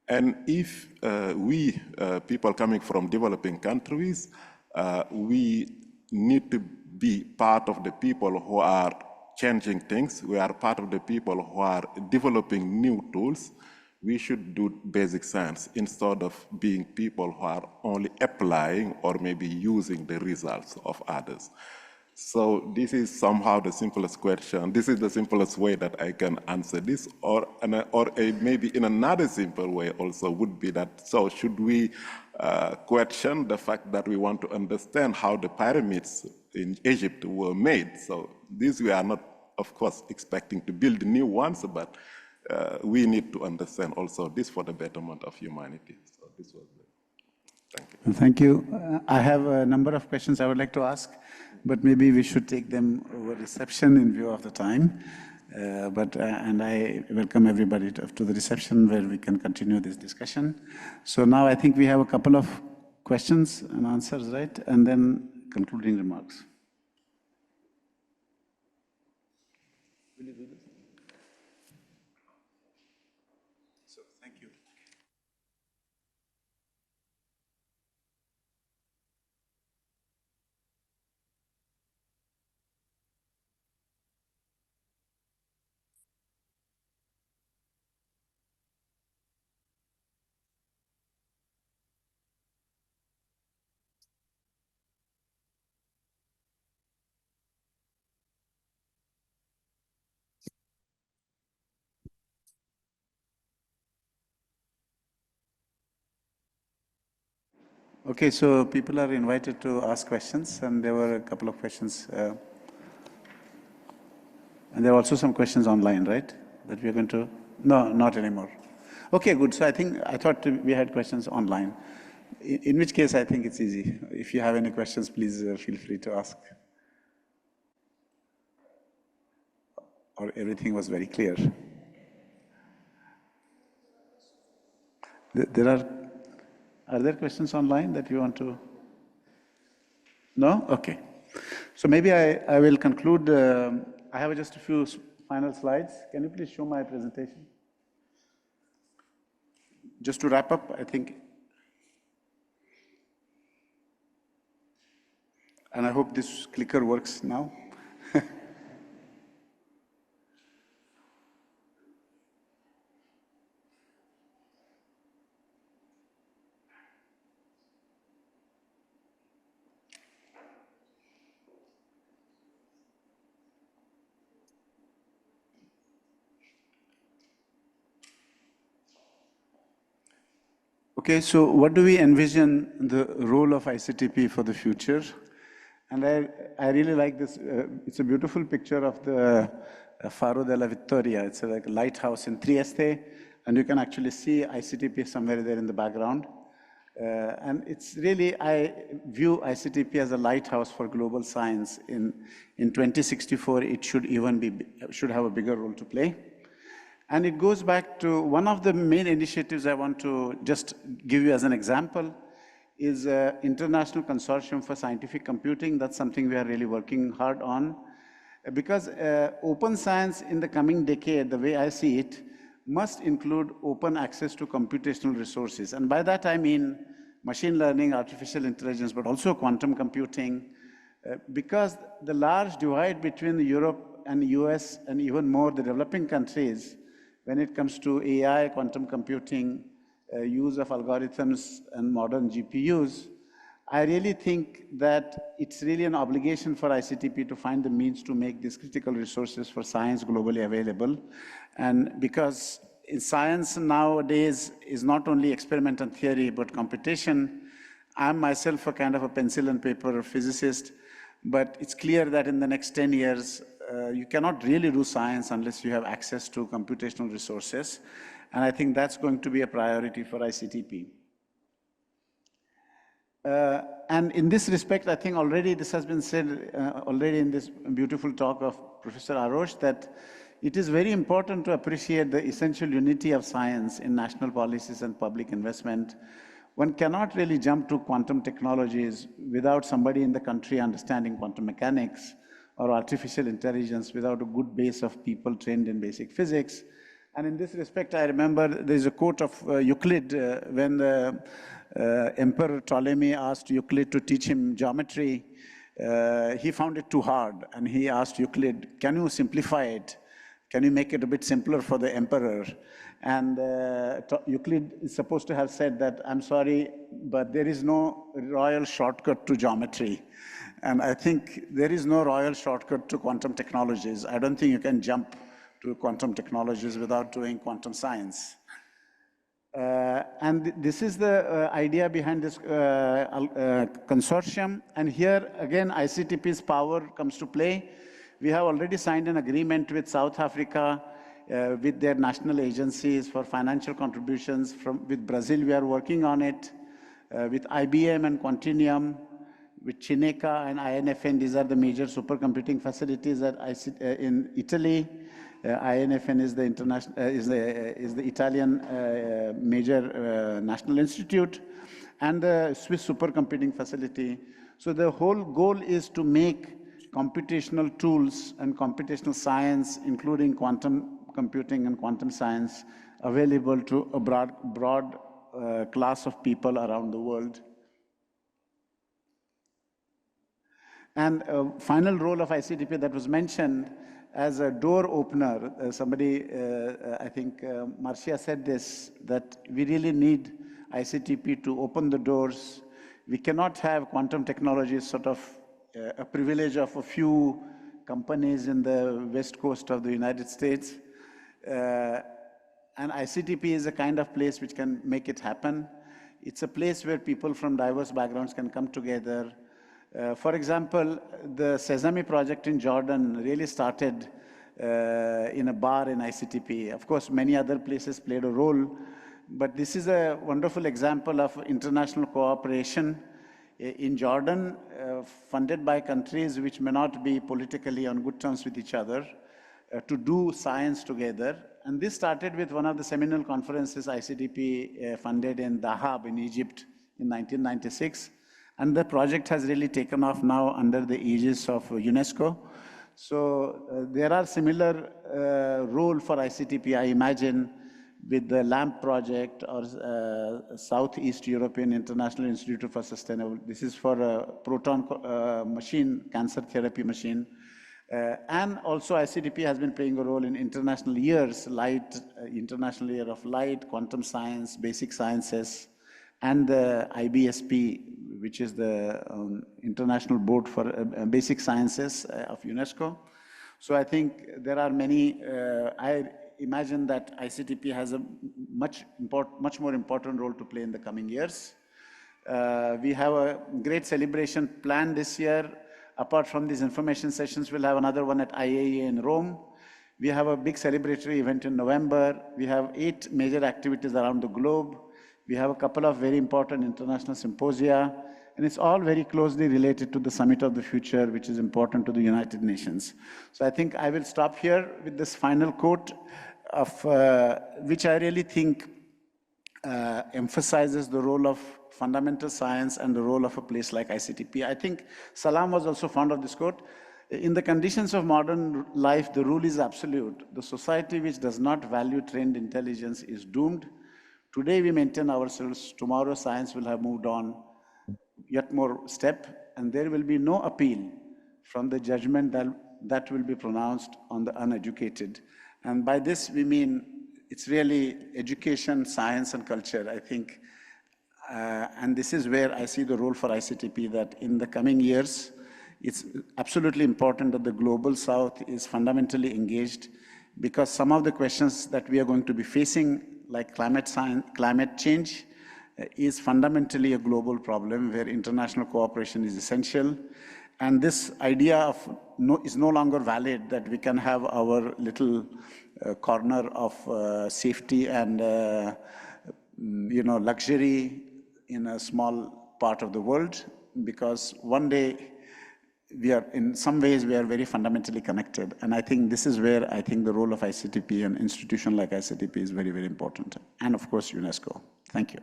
And if we, people coming from developing countries, we need to be part of the people who are changing things. We are part of the people who are developing new tools. We should do basic science instead of being people who are only applying or maybe using the results of others. So this is somehow the simplest question. This is the simplest way that I can answer this, or maybe in another simple way also would be that, so should we question the fact that we want to understand how the pyramids in Egypt were made? So this we are not, of course, expecting to build new ones, but we need to understand also this for the betterment of humanity. So this was it. Thank you. Thank you. I have a number of questions I would like to ask, but maybe we should take them over reception in view of the time. And I welcome everybody to the reception where we can continue this discussion. So now I think we have a couple of questions and answers, right? And then concluding remarks. Will you do this? So thank you. Okay, so people are invited to ask questions, and there were a couple of questions. And there are also some questions online, right? That we are going to, no, not anymore. Okay, good. So I thought we had questions online. In which case, I think it's easy. If you have any questions, please feel free to ask. Or everything was very clear. Are there questions online that you want to? No? Okay. So maybe I will conclude. I have just a few final slides. Can you please show my presentation? Just to wrap up, I think, and I hope this clicker works now. Okay, so what do we envision the role of ICTP for the future? And I really like this. It's a beautiful picture of the Faro della Vittoria. It's like a lighthouse in Trieste, and you can actually see ICTP somewhere there in the background. And it's really, I view ICTP as a lighthouse for global science. In 2064, it should have a bigger role to play. And it goes back to one of the main initiatives I want to just give you as an example is International Consortium for Scientific Computing. That's something we are really working hard on. Because open science in the coming decade, the way I see it, must include open access to computational resources. And by that I mean machine learning, artificial intelligence, but also quantum computing. Because the large divide between Europe and the US and even more the developing countries when it comes to AI, quantum computing, use of algorithms and modern GPUs, I really think that it's really an obligation for ICTP to find the means to make these critical resources for science globally available. And because in science nowadays is not only experiment and theory, but computation. I'm myself a kind of a pencil and paper physicist, but it's clear that in the next 10 years, you cannot really do science unless you have access to computational resources. And I think that's going to be a priority for ICTP. And in this respect, I think already this has been said already in this beautiful talk of Professor Arosh, that it is very important to appreciate the essential unity of science in national policies and public investment. One cannot really jump to quantum technologies without somebody in the country understanding quantum mechanics or artificial intelligence, without a good base of people trained in basic physics. And in this respect, I remember there's a quote of Euclid when the Emperor Ptolemy asked Euclid to teach him geometry. He found it too hard, and he asked Euclid, can you simplify it? Can you make it a bit simpler for the emperor? And Euclid is supposed to have said that, I'm sorry, but there is no royal shortcut to geometry. And I think there is no royal shortcut to quantum technologies. I don't think you can jump to quantum technologies without doing quantum science. And this is the idea behind this consortium. And here, again, ICTP's power comes to play. We have already signed an agreement with South Africa, with their national agencies for financial contributions. With Brazil, we are working on it. With IBM and Quantinuum, with Cineca and INFN, these are the major supercomputing facilities in Italy. INFN is the Italian major national institute, and the Swiss supercomputing facility. So the whole goal is to make computational tools and computational science, including quantum computing and quantum science, available to a broad class of people around the world. And final role of ICTP that was mentioned as a door opener. Somebody, I think Marcia said this, that we really need ICTP to open the doors. We cannot have quantum technology sort of a privilege of a few companies in the west coast of the United States. And ICTP is a kind of place which can make it happen. It's a place where people from diverse backgrounds can come together. For example, the Sesame project in Jordan really started in a bar in ICTP. Of course, many other places played a role, but this is a wonderful example of international cooperation in Jordan, funded by countries which may not be politically on good terms with each other, to do science together. And this started with one of the seminal conferences ICTP funded in Dahab in Egypt in 1996. And the project has really taken off now under the aegis of UNESCO. So there are similar role for ICTP, I imagine, with the LAMP project or Southeast European International Institute for Sustainable. This is for a proton machine, cancer therapy machine. And also ICTP has been playing a role in international years, International Year of Light, quantum science, basic sciences, and the IBSP, which is the International Board for Basic Sciences of UNESCO. So I think there are many, I imagine that ICTP has a much more important role to play in the coming years. We have a great celebration planned this year. Apart from these information sessions, we'll have another one at IAEA in Rome. We have a big celebratory event in November. We have 8 major activities around the globe. We have a couple of very important international symposia, and it's all very closely related to the Summit of the Future, which is important to the United Nations. So I think I will stop here with this final quote, of which I really think emphasizes the role of fundamental science and the role of a place like ICTP. I think Salam was also fond of this quote. In the conditions of modern life, the rule is absolute. The society which does not value trained intelligence is doomed. Today we maintain ourselves, tomorrow science will have moved on yet more step, and there will be no appeal from the judgment that will be pronounced on the uneducated. And by this we mean it's really education, science, and culture, I think. And this is where I see the role for ICTP, that in the coming years, it's absolutely important that the global South is fundamentally engaged, because some of the questions that we are going to be facing, like climate change, is fundamentally a global problem where international cooperation is essential. And this idea is no longer valid, that we can have our little corner of safety and luxury in a small part of the world. because one day in some ways, we are very fundamentally connected. And I think this is where I think the role of ICTP and institution like ICTP is very, very important. And of course, UNESCO. Thank you.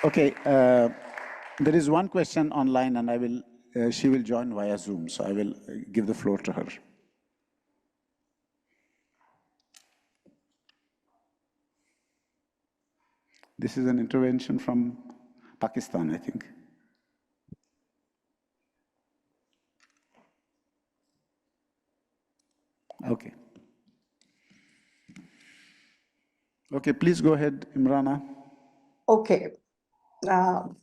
Okay, there is one question online, and she will join via Zoom, so I will give the floor to her. This is an intervention from Pakistan, I think. Okay. Okay, please go ahead, Imrana. Okay.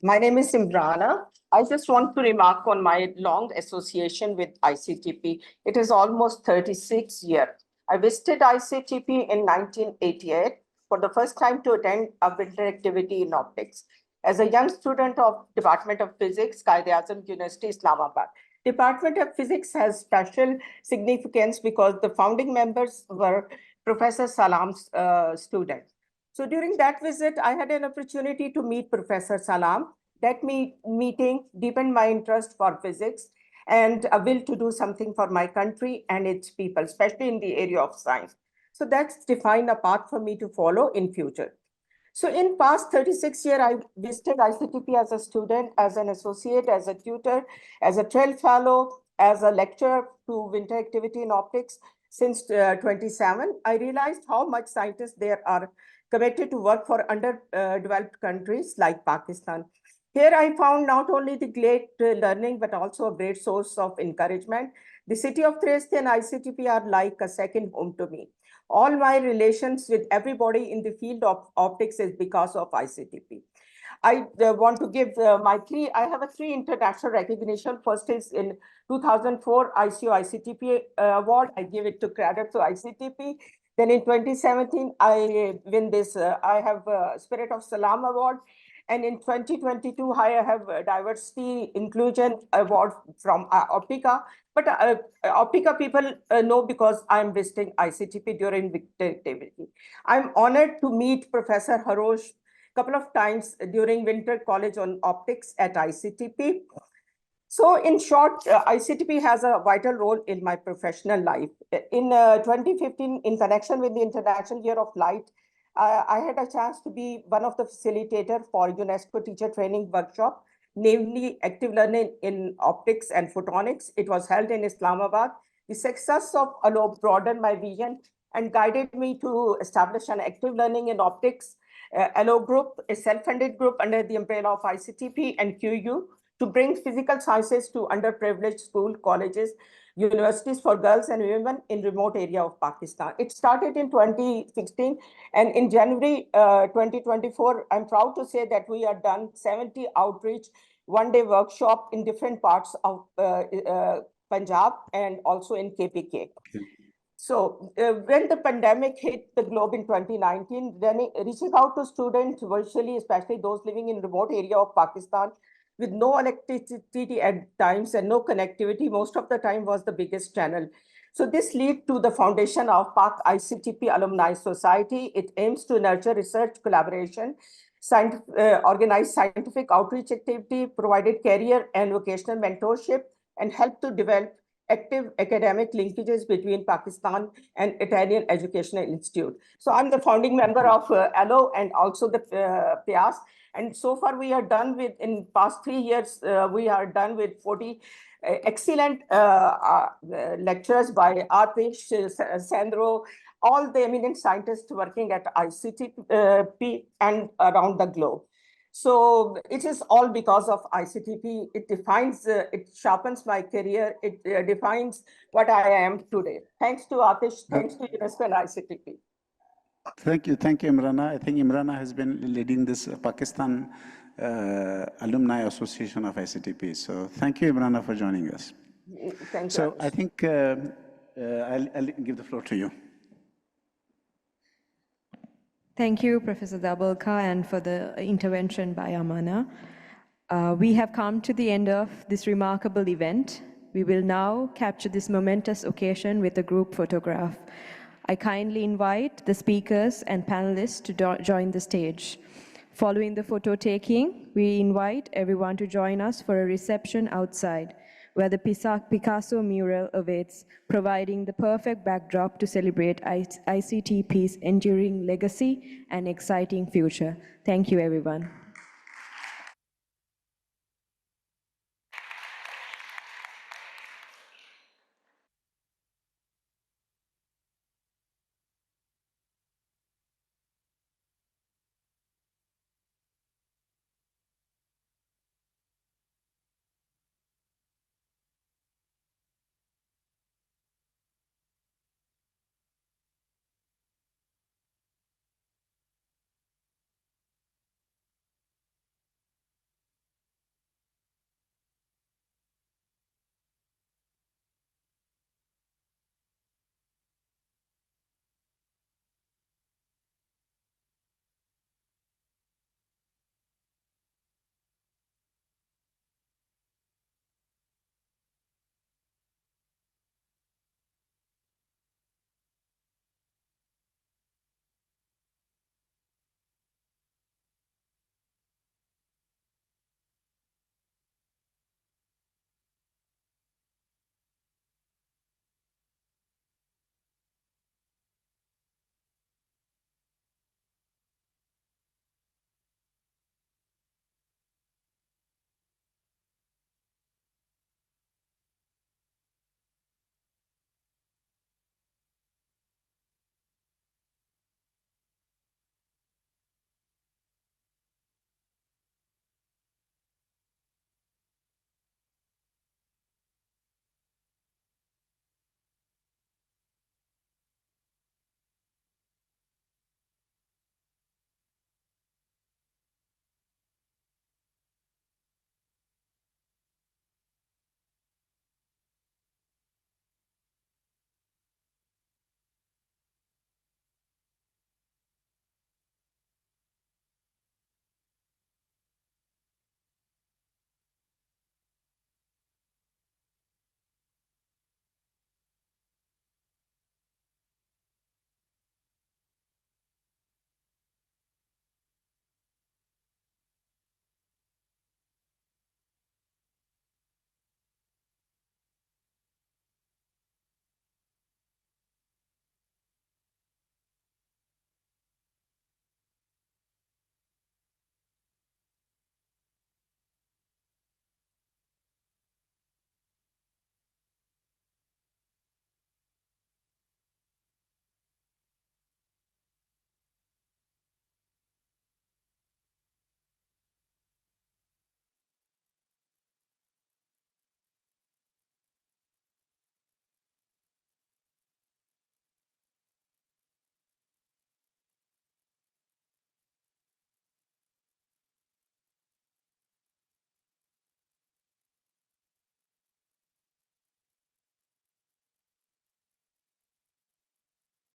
My name is Imrana. I just want to remark on my long association with ICTP. It is almost 36 years. I visited ICTP in 1988 for the first time to attend a winter activity in optics. As a young student of Department of Physics, Quaid-e-Azam University, Islamabad. Department of Physics has special significance because the founding members were Professor Salam's students. So during that visit, I had an opportunity to meet Professor Salam. That meeting deepened my interest for physics and a will to do something for my country and its people, especially in the area of science. So that's defined a path for me to follow in future. So in past 36 years, I visited ICTP as a student, as an associate, as a tutor, as a trail fellow, as a lecturer to winter activity in optics. Since 27, I realized how much scientists there are committed to work for underdeveloped countries like Pakistan. Here I found not only the great learning, but also a great source of encouragement. The city of Trieste and ICTP are like a second home to me. All my relations with everybody in the field of optics is because of ICTP. I want to give I have three international recognition. First is in 2004 ICTP award. I give it to credit to ICTP. Then in 2017, I win this, I have Spirit of Salam award. And in 2022, I have a Diversity Inclusion Award from Optica. But Optica people know because I'm visiting ICTP during winter activity. I'm honored to meet Professor Harosh a couple of times during Winter College on Optics at ICTP. So in short, ICTP has a vital role in my professional life. In 2015, in connection with the International Year of Light, I had a chance to be one of the facilitators for UNESCO teacher training workshop, namely active learning in optics and photonics. It was held in Islamabad. The success of ALO broadened my vision and guided me to establish an active learning in optics ALO group, a self-funded group under the umbrella of ICTP and QU, to bring physical sciences to underprivileged school, colleges, universities for girls and women in remote area of Pakistan. It started in 2016, and in January 2024, I'm proud to say that we are done 70 outreach one-day workshop in different parts of Punjab and also in KPK. So when the pandemic hit the globe in 2019, then reaching out to students virtually, especially those living in remote area of Pakistan, with no electricity at times and no connectivity, most of the time was the biggest channel. So this lead to the foundation of Pak ICTP Alumni Society. It aims to nurture research collaboration, organize scientific outreach activity, provided career and vocational mentorship, and help to develop active academic linkages between Pakistan and Italian Educational Institute. So I'm the founding member of ALO and also the PIAS. And so far we are done with, in past 3 years, we are done with 40 excellent lectures by Atish, Sandro, all the eminent scientists working at ICTP and around the globe. So it is all because of ICTP. It defines, it sharpens my career. It defines what I am today. Thanks to Atish, thanks to UNESCO and ICTP. Thank you, Imrana. I think Imrana has been leading this Pakistan Alumni Association of ICTP. So thank you, Imrana, for joining us. Thank you. So I think I'll give the floor to you. Thank you, Professor Dabalka, and for the intervention by Amana. We have come to the end of this remarkable event. We will now capture this momentous occasion with a group photograph. I kindly invite the speakers and panelists to join the stage. Following the photo taking, we invite everyone to join us for a reception outside, where the Picasso mural awaits, providing the perfect backdrop to celebrate ICTP's enduring legacy and exciting future. Thank you, everyone.